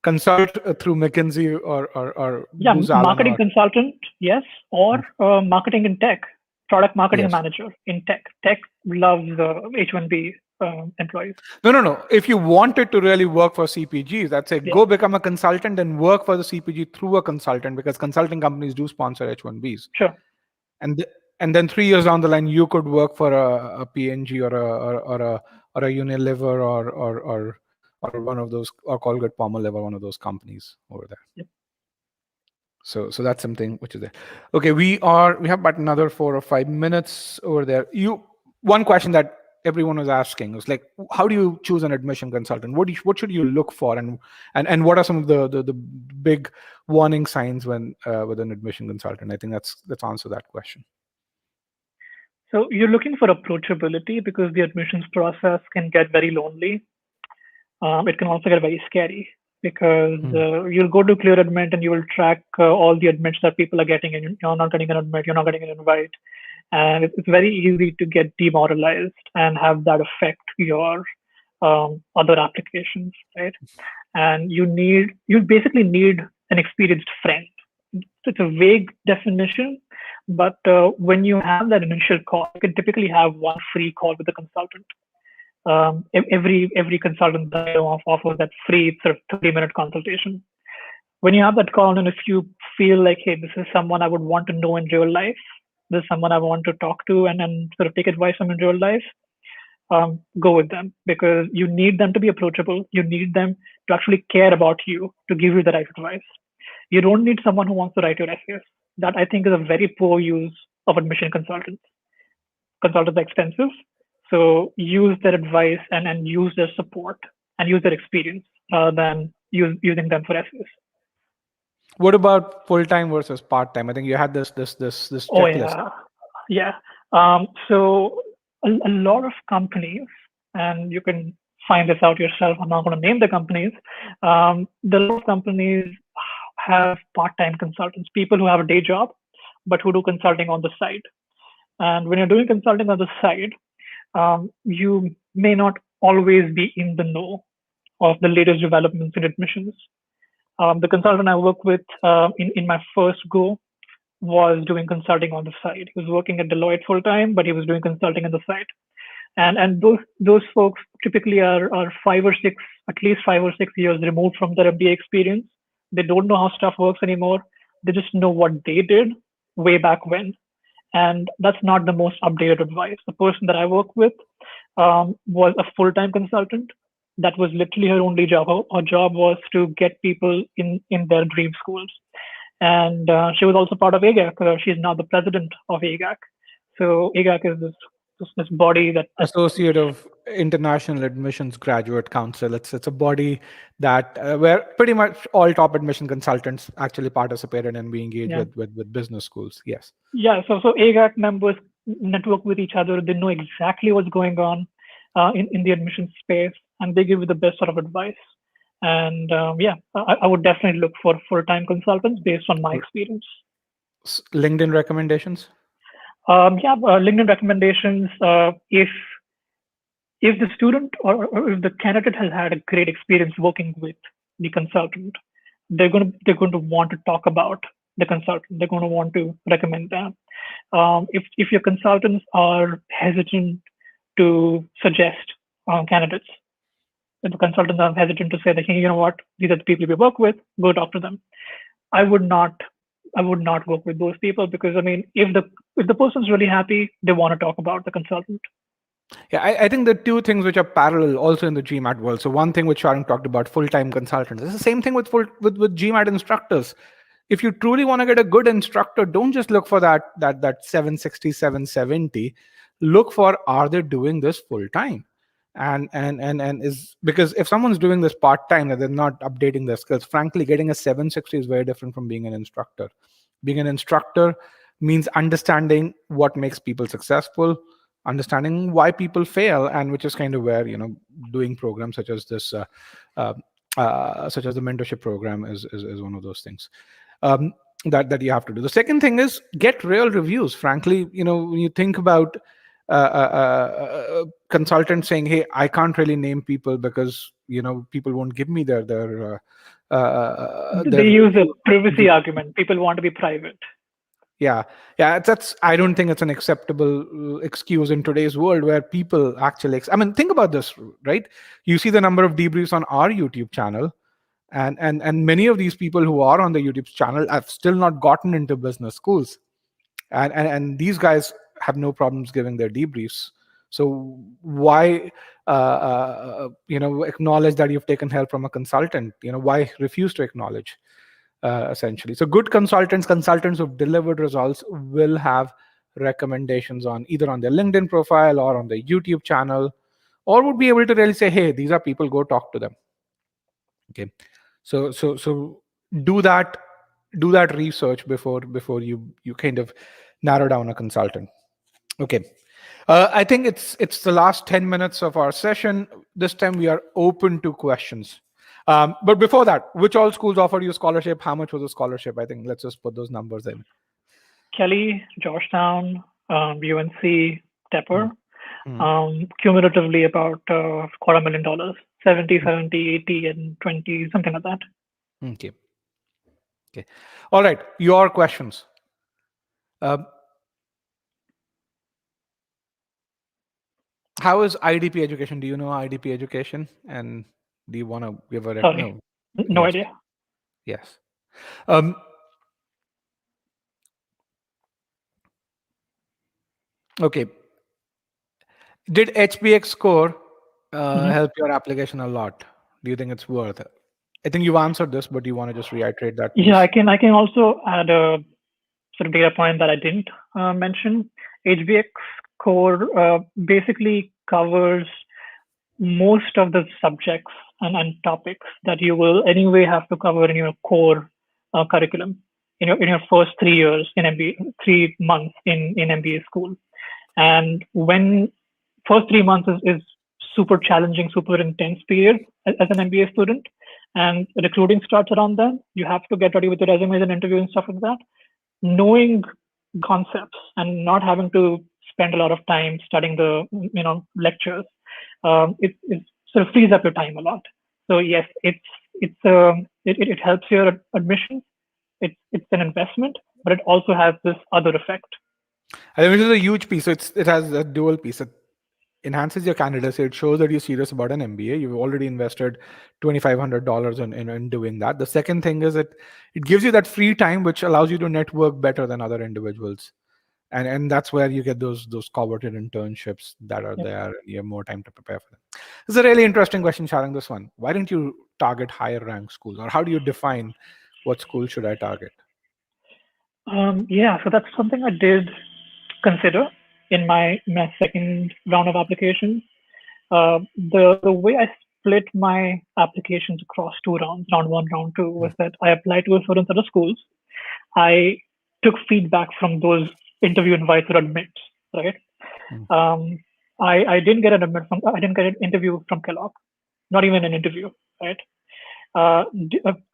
consult through McKinsey or Booz Allen marketing consultant, yes, or marketing in tech, product marketing manager in tech. Tech loves H1B employees. No. If you wanted to really work for CPGs, I'd say go become a consultant and work for the CPG through a consultant, because consulting companies do sponsor H1Bs. Sure. And then 3 years down the line, you could work for a P&G or a Unilever or one of those, or Colgate Palmolive, one of those companies over there. Yep. So that's something which is there. Okay, we have about another 4 or 5 minutes over there. One question that everyone was asking. It was like, how do you choose an admission consultant? What should you look for, and what are some of the big warning signs when with an admission consultant? I think let's answer that question. So you're looking for approachability because the admissions process can get very lonely. It can also get very scary because Hmm. you'll go to clear admit and you will track all the admits that people are getting, and you're not getting an admit, you're not getting an invite, and it's very easy to get demoralized and have that affect your other applications, right? And you basically need an experienced friend. It's a vague definition, but when you have that initial call, you can typically have one free call with the consultant. Every consultant that I know of offers that free sort of 30-minute consultation. When you have that call, and if you feel like, hey, this is someone I would want to know in real life, this is someone I want to talk to and sort of take advice from in real life, go with them because you need them to be approachable. You need them to actually care about you to give you the right advice. You don't need someone who wants to write your essays. That I think is a very poor use of admission consultants. Consultants are expensive, so use their advice and use their support and use their experience rather than using them for essays. What about full time versus part time? I think you had this Oh checklist. yeah, yeah. So a lot of companies, and you can find this out yourself. I'm not going to name the companies. The lot of companies have part-time consultants, people who have a day job, but who do consulting on the side. And when you're doing consulting on the side, you may not always be in the know of the latest developments in admissions. The consultant I work with in my first go was doing consulting on the side. He was working at Deloitte full time, but he was doing consulting on the side. And those folks typically are 5 or 6, at least 5 or 6 years removed from their MBA experience. They don't know how stuff works anymore. They just know what they did way back when. And that's not the most updated advice. The person that I work with was a full-time consultant. That was literally her only job. Her job was to get people in their dream schools. And she was also part of EGAC. She's now the president of EGAC. So EGAC is this body that Associate of International Admissions Graduate Council. It's a body that where pretty much all top admission consultants actually participated and we engage yeah with business schools. Yes. yeah. So EGAC members network with each other. They know exactly what's going on in the admission space, and they give you the best sort of advice. And I would definitely look for full-time consultants based on my experience. LinkedIn recommendations. LinkedIn recommendations. If the student or if the candidate has had a great experience working with the consultant, they're going to want to talk about the consultant. They're going to want to recommend them. If your consultants are hesitant to suggest candidates, if the consultants are hesitant to say that, hey, you know what, these are the people we work with, go talk to them. I would not work with those people because I mean, if the person's really happy, they want to talk about the consultant. Yeah, I think the two things which are parallel also in the GMAT world. So one thing which Shaarang talked about, full-time consultants. It's the same thing with GMAT instructors. If you truly want to get a good instructor, don't just look for that 760, 770. Look for, are they doing this full time? And is, because if someone's doing this part time and they're not updating their skills, frankly, getting a 760 is very different from being an instructor. Being an instructor means understanding what makes people successful, understanding why people fail, and which is kind of where doing programs such as this such as the mentorship program is one of those things that you have to do. The second thing is get real reviews. Frankly, when you think about consultants saying, hey, I can't really name people because people won't give me their They use a privacy argument. People want to be private. Yeah, that's. I don't think it's an acceptable excuse in today's world where people actually. I mean, think about this, right? You see the number of debriefs on our YouTube channel, and many of these people who are on the YouTube channel have still not gotten into business schools, and these guys have no problems giving their debriefs. So why, acknowledge that you've taken help from a consultant? Why refuse to acknowledge? Essentially, so good consultants who've delivered results will have recommendations on either on their LinkedIn profile or on their YouTube channel, or would be able to really say, hey, these are people, go talk to them. Okay, so do that research before you kind of narrow down a consultant. Okay. I think it's the last 10 minutes of our session. This time we are open to questions. But before that, which all schools offered you scholarship? How much was the scholarship? I think let's just put those numbers in. Kelly, Georgetown, UNC, Tepper, Mm. cumulatively about $250,000, 70, 70, 80, and 20, something like that. Okay. Okay. All right. Your questions. How is IDP education? Do you know IDP education? And do you want to give a Sorry, no Yes. idea. Yes. Okay. Did HBX score help your application a lot? Do you think it's worth it? I think you've answered this, but you want to just reiterate that piece? Yeah, I can also add a sort of data point that I didn't mention. HBX core basically covers most of the subjects and topics that you will anyway have to cover in your core curriculum in your first 3 years in MBA, 3 months in MBA school. And when first 3 months is super challenging, super intense period as an MBA student, and recruiting starts around then, you have to get ready with your resumes and interview and stuff like that. Knowing concepts and not having to spend a lot of time studying the lectures, it sort of frees up your time a lot. So yes, it helps your admission. It's an investment, but it also has this other effect. I think which is a huge piece. So it has a dual piece. It enhances your candidacy. It shows that you're serious about an MBA. You've already invested $2,500 in doing that. The second thing is it gives you that free time, which allows you to network better than other individuals. And that's where you get those coveted internships that are there, and you have more time to prepare for them. This is a really interesting question, Shaarang, this one. Why don't you target higher ranked schools, or how do you define what school should I target? Yeah, so that's something I did consider in my second round of applications. The way I split my applications across 2 rounds, round one, round two, was that I applied to a certain set of schools. I took feedback from those interview invites or admits, right? I didn't get an admit from, I didn't get an interview from Kellogg, not even an interview, right? I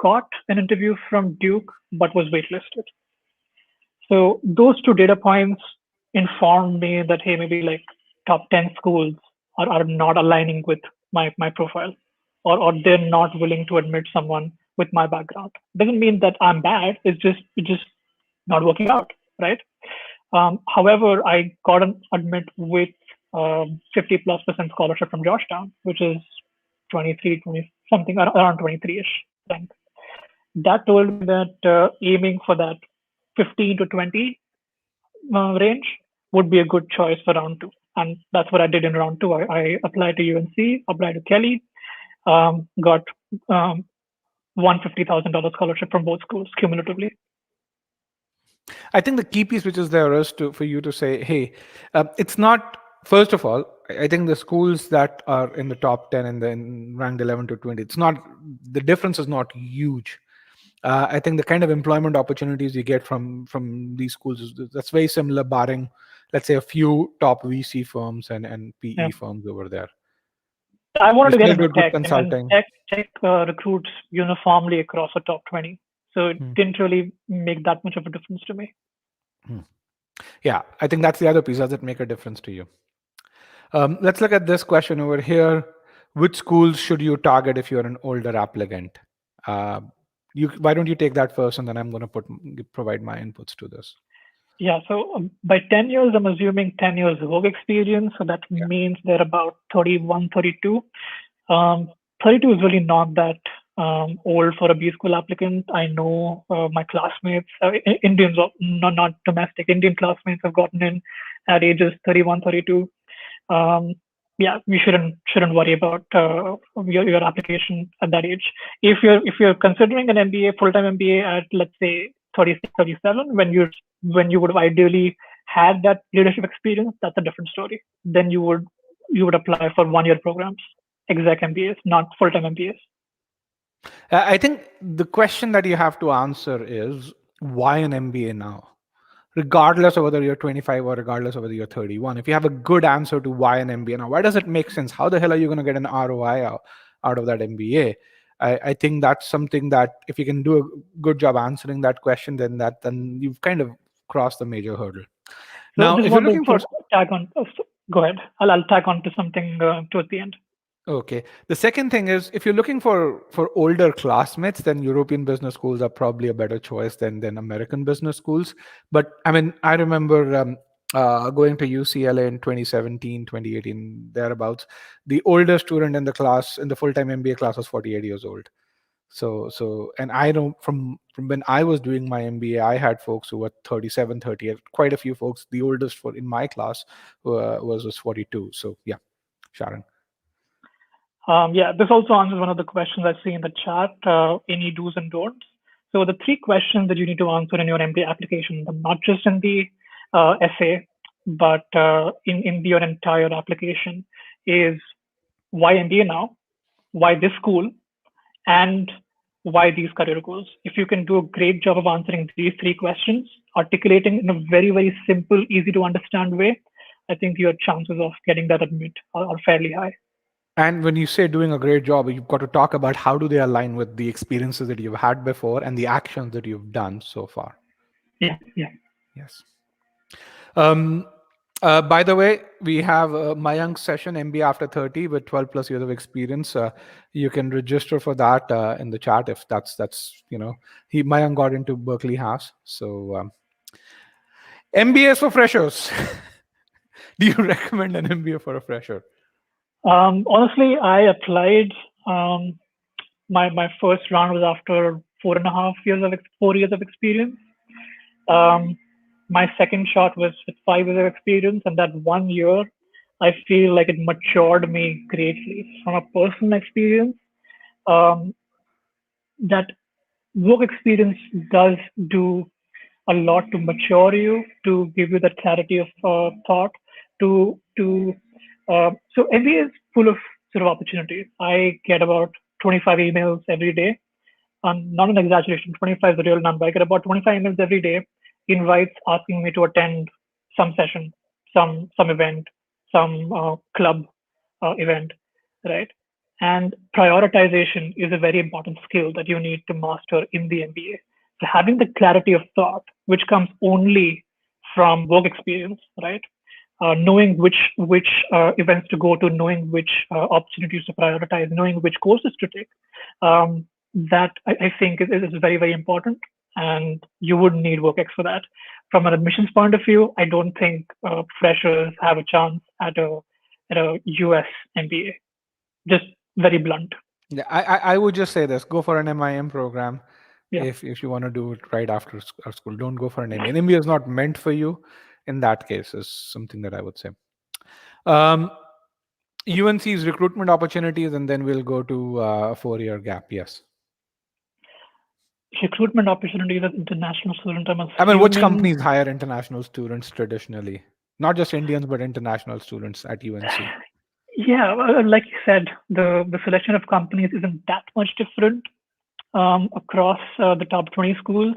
got an interview from Duke, but was waitlisted. So those 2 data points informed me that, hey, maybe like top 10 schools are not aligning with my profile, or they're not willing to admit someone with my background. Doesn't mean that I'm bad. It's just not working out, right? However, I got an admit with 50+% scholarship from Georgetown, which is 23, 20 something around 23-ish rank. That told me that aiming for that 15 to 20 range would be a good choice for round two. And that's what I did in round two. I applied to UNC, applied to Kelly, got $150,000 scholarship from both schools cumulatively. I think the key piece which is there is for you to say, hey, it's not, first of all, I think the schools that are in the top 10 and then ranked 11 to 20, it's not, the difference is not huge. I think the kind of employment opportunities you get from these schools, that's very similar, barring, let's say, a few top VC firms and PE firms over there. I wanted to get into into tech, consulting. And tech recruits uniformly across the top 20. So it didn't really make that much of a difference to me. Yeah, I think that's the other piece. Does it make a difference to you? Let's look at this question over here. Which schools should you target if you're an older applicant? Why don't you take that first, and then I'm going to provide my inputs to this. Yeah, so by 10 years, I'm assuming 10 years work experience. So that means they're about 31, 32. 32 is really not that old for a B school applicant. I know my classmates, Indians, not domestic, Indian classmates have gotten in at ages 31, 32. Yeah, we shouldn't worry about your application at that age. If you're considering an MBA, full-time MBA at, let's say, 36, 37, when you would have ideally had that leadership experience, that's a different story. Then you would apply for 1 year programs, exec MBAs, not full-time MBAs. I think the question that you have to answer is why an MBA now? Regardless of whether you're 25 or regardless of whether you're 31, if you have a good answer to why an MBA now, why does it make sense? How the hell are you going to get an ROI out of that MBA? I think that's something that if you can do a good job answering that question, then you've kind of crossed the major hurdle. So Now, just if you're want to looking for sort of tag on. Go ahead. I'll tag on to something towards the end. Okay. The second thing is if you're looking for older classmates, then European business schools are probably a better choice than American business schools. But I mean, I remember going to UCLA in 2017, 2018, thereabouts. The oldest student in the class, in the full-time MBA class, was 48 years old. And I know from when I was doing my MBA, I had folks who were 37, 38, quite a few folks. The oldest for in my class was 42. So yeah, Sharon. Yeah, this also answers one of the questions I see in the chat, any do's and don'ts. So the 3 questions that you need to answer in your MBA application, not just in the essay, but in your entire application is why MBA now, why this school, and why these career goals. If you can do a great job of answering these 3 questions, articulating in a very, very simple, easy to understand way, I think your chances of getting that admit are fairly high. And when you say doing a great job, you've got to talk about how do they align with the experiences that you've had before and the actions that you've done so far. Yeah, yeah. Yes. Um, by the way, we have Mayank's session, MBA after 30 with 12 plus years of experience. You can register for that in the chat if that's Mayank got into Berkeley House. So MBAs for freshers. Do you recommend an MBA for a fresher? Honestly, I applied. My first round was after 4 years of experience. My second shot was with 5 years of experience, and that 1 year, I feel like it matured me greatly from a personal experience. Um, that work experience does do a lot to mature you, to give you that clarity of thought. So MBA is full of sort of opportunities. I get about 25 emails every day. Not an exaggeration, 25 is the real number. I get about 25 emails every day, invites asking me to attend some session, some event, some club event, right? And prioritization is a very important skill that you need to master in the MBA. So having the clarity of thought, which comes only from work experience, right? Knowing which events to go to, knowing which opportunities to prioritize, knowing which courses to take. That I think is very, very important, and you would need WorkX for that. From an admissions point of view, I don't think freshers have a chance at a US MBA. Just very blunt. Yeah, I would just say this: go for an MIM program. Yeah. If you want to do it right after school, don't go for an MBA. An MBA is not meant for you. In that case, is something that I would say. UNC's recruitment opportunities, and then we'll go to a 4-year gap. Yes. Recruitment opportunities as international student. I mean, which companies hire international students traditionally? Not just Indians, but international students at UNC. Yeah, like you said, the selection of companies isn't that much different across the top 20 schools.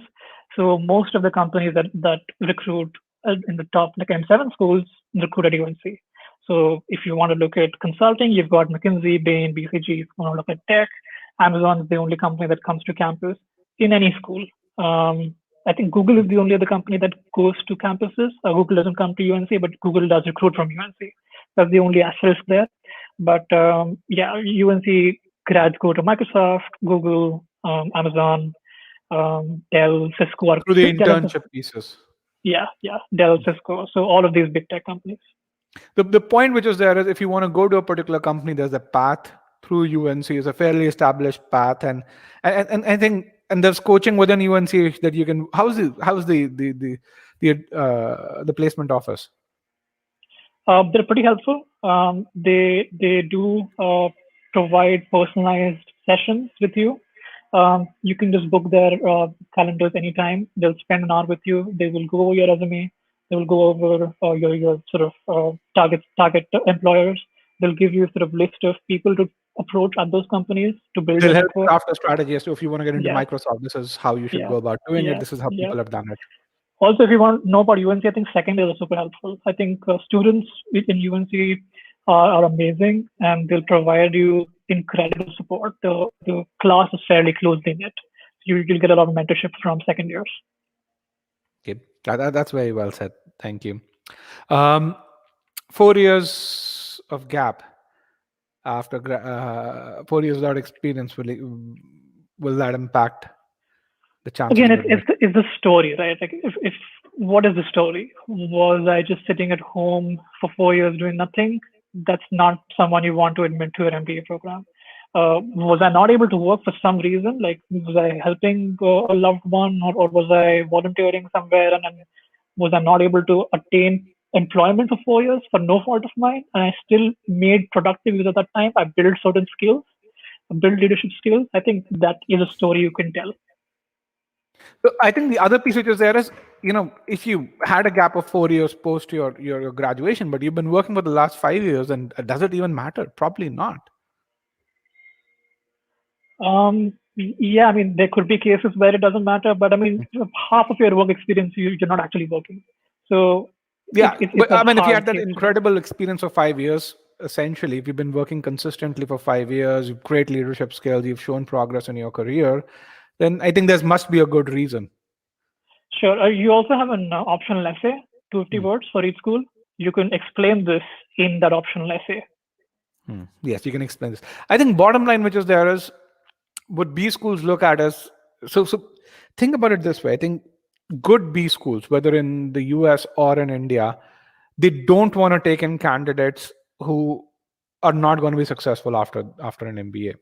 So most of the companies that recruit in the top like M7 schools recruit at UNC. So if you want to look at consulting, you've got McKinsey, Bain, BCG. If you want to look at tech, Amazon is the only company that comes to campus in any school. I think Google is the only other company that goes to campuses. Google doesn't come to UNC, but Google does recruit from UNC. That's the only asterisk there. But yeah, UNC grads go to Microsoft, Google, Amazon, Dell, Cisco. Through the internship pieces. Yeah, Dell, Cisco. So all of these big tech companies. The point which is there is if you want to go to a particular company, there's a path through UNC. Is a fairly established path, and I think and there's coaching within UNC that you can. How's the placement office? They're pretty helpful. They do provide personalized sessions with you. You can just book their calendars anytime. They'll spend an hour with you. They will go over your resume. They will go over your sort of target employers. They'll give you sort of list of people to approach at those companies to build They'll your help you network. craft a strategy as to if you want to get into Yeah, Microsoft, this is how you should yeah, go about doing it. yeah, This is how yeah. people have done it. Also, if you want to know about UNC, I think second year is super helpful. I think students in UNC are amazing, and they'll provide you incredible support. The class is fairly closely knit. You'll get a lot of mentorship from second years. Okay, that's very well said. Thank you. Um, 4 years of gap after 4 years without experience, will that impact the chances Again, of it's admission? it's the story, right? Like if what is the story? Was I just sitting at home for 4 years doing nothing? That's not someone you want to admit to an MBA program. Was I not able to work for some reason? Like, was I helping a loved one, or was I volunteering somewhere, and then was I not able to attain employment for 4 years for no fault of mine? And I still made productive use of that time. I built certain skills, I built leadership skills. I think that is a story you can tell. So I think the other piece which is there is, if you had a gap of 4 years post your graduation, but you've been working for the last 5 years, and does it even matter? Probably not. Yeah, I mean, there could be cases where it doesn't matter, but I mean, half of your work experience, you're not actually working. So Yeah, it's but a I mean, if you hard had that case to make. incredible experience of 5 years, essentially, if you've been working consistently for 5 years, you've great leadership skills, you've shown progress in your career, then I think there must be a good reason. Sure. You also have an optional essay, 250 Hmm. words for each school. You can explain this in that optional essay. Yes, you can explain this. I think bottom line, which is there is, what B schools look at as, so think about it this way. I think good B schools, whether in the US or in India, they don't want to take in candidates who are not going to be successful after an MBA.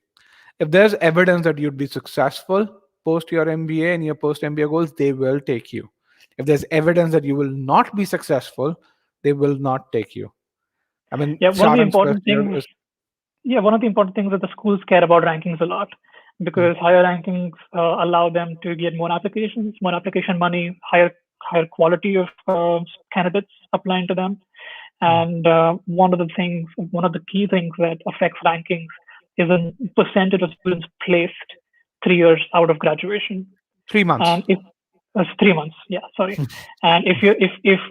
If there's evidence that you'd be successful post your MBA and your post MBA goals, they will take you. If there's evidence that you will not be successful, they will not take you. I mean, Yeah, Sharan's first year is. one of the important things that the schools care about rankings a lot Hmm, because higher rankings allow them to get more applications, more application money, higher quality of candidates applying to them. hmm. And one of the key things that affects rankings is a percentage of students placed 3 years out of graduation. 3 months. And if 3 months, yeah, sorry. And if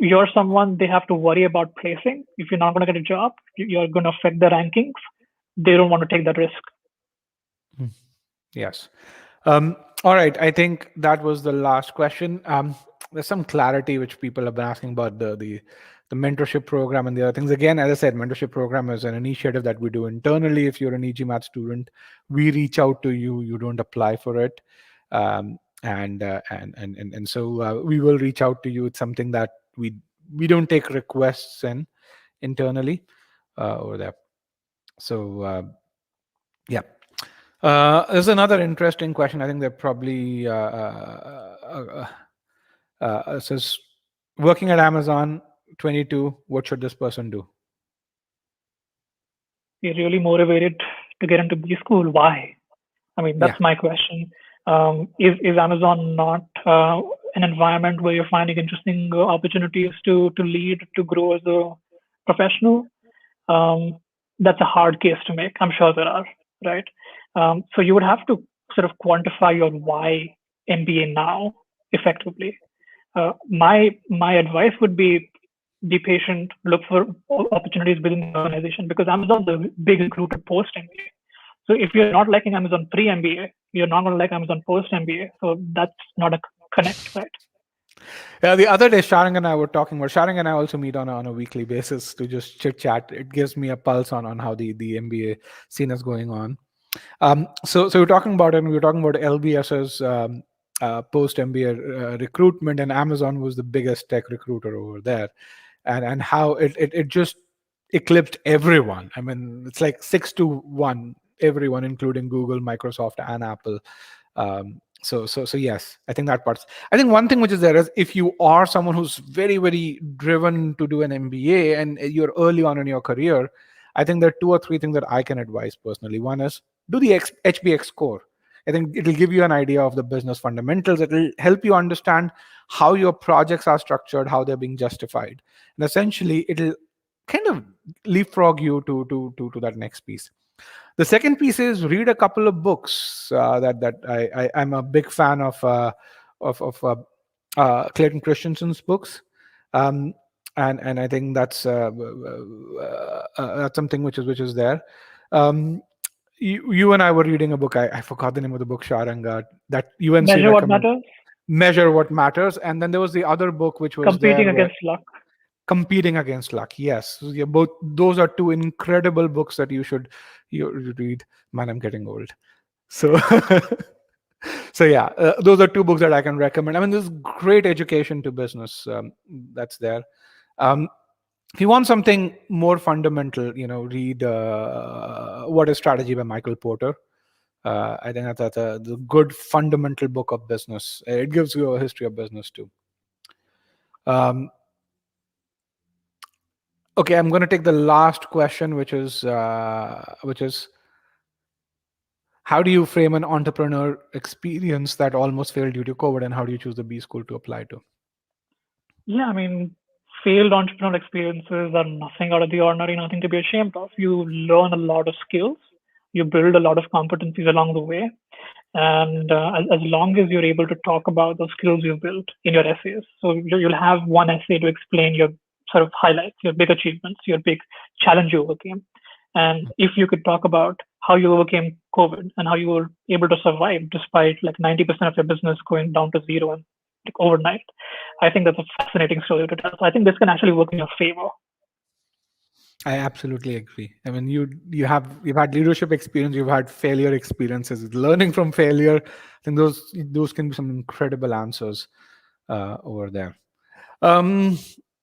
you're someone they have to worry about placing, if you're not going to get a job, you're going to affect the rankings. They don't want to take that risk. Hmm. Yes. All right. I think that was the last question. There's some clarity which people have been asking about the mentorship program and the other things. Again, as I said, mentorship program is an initiative that we do internally. If you're an EGMAT student, we reach out to you. You don't apply for it, and so we will reach out to you. It's something that we don't take requests in internally over there. So yeah. There's another interesting question. I think they're probably says working at Amazon 22. What should this person do? You're really motivated to get into B school. Why? I mean, Yeah, that's my question. Is Amazon not an environment where you're finding interesting opportunities to lead, to grow as a professional? Um, that's a hard case to make. I'm sure there are, right? So you would have to sort of quantify your why MBA now effectively. My advice would be patient, look for opportunities within the organization because Amazon's a big recruiter post MBA. So if you're not liking Amazon pre MBA, you're not going to like Amazon post MBA. So that's not a connect, right? yeah. The other day, Shaarang and I were talking about. Shaarang and I also meet on a weekly basis to just chit chat. It gives me a pulse on how the MBA scene is going on. So we're talking about, and we were talking about LBS's post MBA recruitment, and Amazon was the biggest tech recruiter over there, and how it just eclipsed everyone. I mean, it's like 6-1, everyone, including Google, Microsoft, and Apple. So yes, I think that part's. I think one thing which is there is if you are someone who's very very driven to do an MBA and you're early on in your career, I think there are 2 or 3 things that I can advise personally. One is do the HBX score. I think it'll give you an idea of the business fundamentals. It'll help you understand how your projects are structured, how they're being justified, and essentially it'll kind of leapfrog you to that next piece. The second piece is read a couple of books that I'm a big fan of Clayton Christensen's books, um, and I think that's something which is there. Um, you and I were reading a book. I forgot the name of the book, Shaarang, that UNC Measure what recommended. matters. Measure What Matters, and then there was the other book which was Competing there, where against luck. Competing Against Luck. Yes, so yeah, both those are two incredible books that you read. Man, I'm getting old. So so yeah, those are two books that I can recommend. I mean, there's great education to business that's there. Um, if you want something more fundamental, read What is Strategy by Michael Porter. I think that's the good fundamental book of business. It gives you a history of business too. Um, okay, I'm going to take the last question, which is how do you frame an entrepreneur experience that almost failed due to COVID, and how do you choose the B school to apply to? Yeah, I mean, failed entrepreneurial experiences are nothing out of the ordinary, nothing to be ashamed of. You learn a lot of skills, you build a lot of competencies along the way. And as long as you're able to talk about those skills you've built in your essays, so you'll have one essay to explain your sort of highlights, your big achievements, your big challenge you overcame. And if you could talk about how you overcame COVID and how you were able to survive despite like 90% of your business going down to zero and like overnight, I think that's a fascinating story to tell. So I think this can actually work in your favor. I absolutely agree. I mean, you've had leadership experience, you've had failure experiences, learning from failure. I think those can be some incredible answers over there. Um,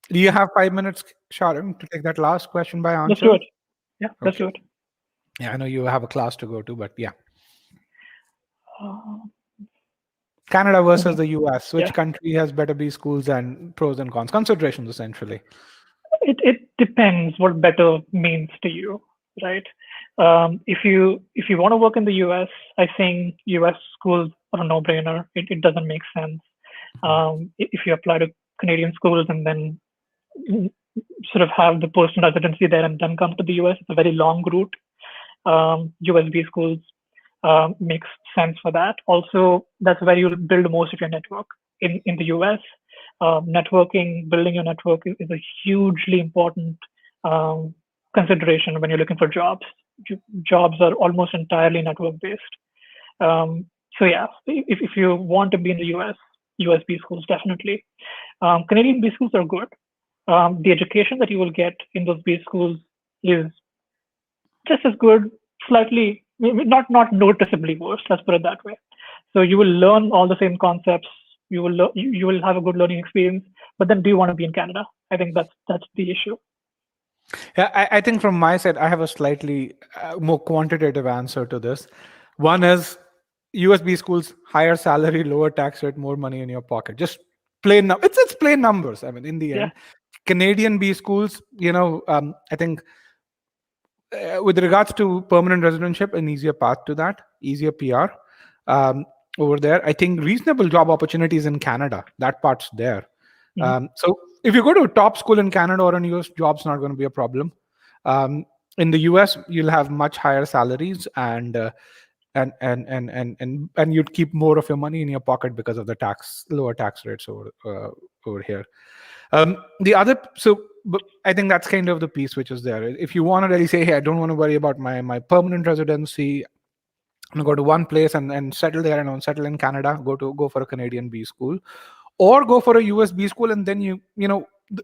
do you have 5 minutes, Sharon, to take that last question by Let's do answer? it. Yeah, let's Okay. do it. Yeah, I know you have a class to go to, but yeah. Uh, Canada versus mhm. the US. Yeah. Which country has better B schools, and pros and cons? Considerations, essentially. It depends what better means to you, right? If you want to work in the US, I think US schools are a no-brainer. It doesn't make sense. If you apply to Canadian schools and then sort of have the personal residency there and then come to the US, it's a very long route. USB schools makes sense for that. Also, that's where you'll build most of your network. In the US, networking, building your network is a hugely important um, consideration when you're looking for jobs. Jobs are almost entirely network based. So yeah, if you want to be in the US, USB schools definitely. Canadian B schools are good. The education that you will get in those B schools is just as good, slightly not noticeably worse. Let's put it that way. So you will learn all the same concepts. You will have a good learning experience. But then, do you want to be in Canada? I think that's the issue. Yeah, I think from my side, I have a slightly more quantitative answer to this. One is USB schools, higher salary, lower tax rate, more money in your pocket. Just it's plain numbers. I mean, in the Yeah. end, Canadian B schools, I think with regards to permanent residentship, an easier path to that, easier PR over there. I think reasonable job opportunities in Canada, that part's there. So if you go to a top school in Canada or in US, job's not going to be a problem. In the US, you'll have much higher salaries, and you'd keep more of your money in your pocket because of the lower tax rates over here. The other, but I think that's kind of the piece which is there. If you want to really say, hey, I don't want to worry about my permanent residency, I'm gonna go to one place and settle there and settle in Canada, go for a Canadian B school, or go for a US B school, and then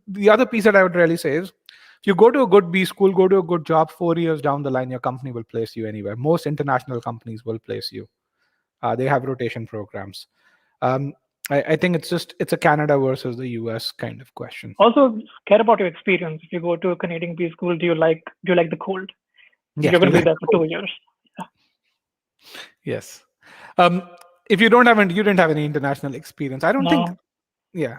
the other piece that I would really say is, if you go to a good B school, go to a good job, 4 years down the line, your company will place you anywhere. Most international companies will place you. They have rotation programs. I think it's a Canada versus the US kind of question. Also, care about your experience. If you go to a Canadian B school, do you like the cold? Yes, You're going to you be there for 2 years. Yes. If you didn't have any international experience, I don't think. No. Yeah.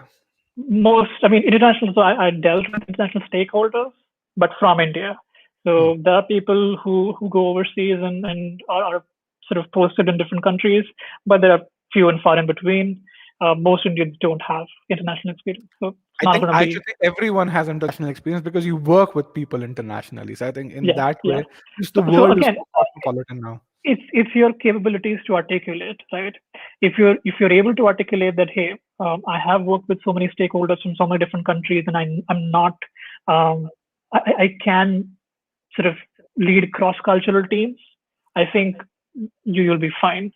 International. So I dealt with international stakeholders, but from India. So there are people who go overseas and are sort of posted in different countries, but there are few and far in between. Most Indians don't have international experience, so it's I not think going to I be. should think everyone has international experience because you work with people internationally. So I think in Yeah, that yeah. way, just the So world is again, so cosmopolitan now. it's your capabilities to articulate, right? If you're able to articulate that, hey, I have worked with so many stakeholders from so many different countries, and I'm not, I can sort of lead cross-cultural teams. I think you'll be fine.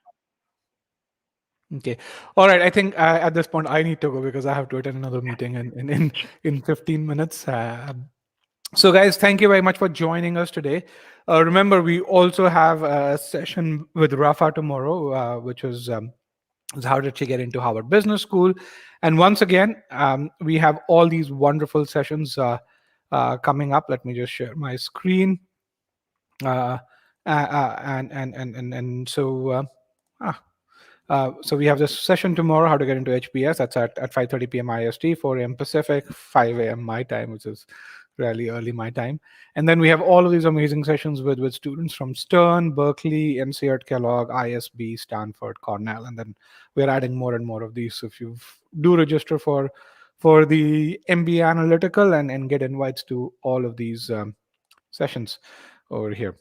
Okay. All right. I think at this point I need to go because I have to attend another meeting in 15 minutes. So, guys, thank you very much for joining us today. Remember, we also have a session with Rafa tomorrow, which is how did she get into Harvard Business School. And once again, we have all these wonderful sessions coming up. Let me just share my screen. Uh, and so. Ah, so we have this session tomorrow, how to get into HBS. That's at 5:30 p.m. IST, 4 a.m. Pacific, 5 a.m. my time, which is really early my time. And then we have all of these amazing sessions with students from Stern, Berkeley, NCERT, Kellogg, ISB, Stanford, Cornell, and then we're adding more and more of these. So if you do register for the MBA Analytical and get invites to all of these sessions over here.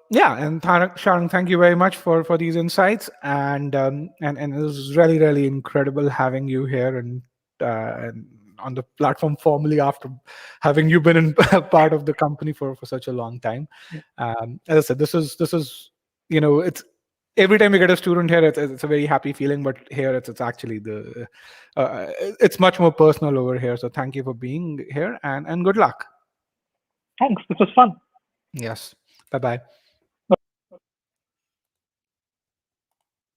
Yeah, and Sharon, thank you very much for these insights, and it was really incredible having you here and on the platform formally after having you been in part of the company for such a long time. As I said, this is it's every time we get a student here, it's a very happy feeling, but here it's actually it's much more personal over here. So thank you for being here and good luck. Thanks. This was fun. Yes. Bye bye.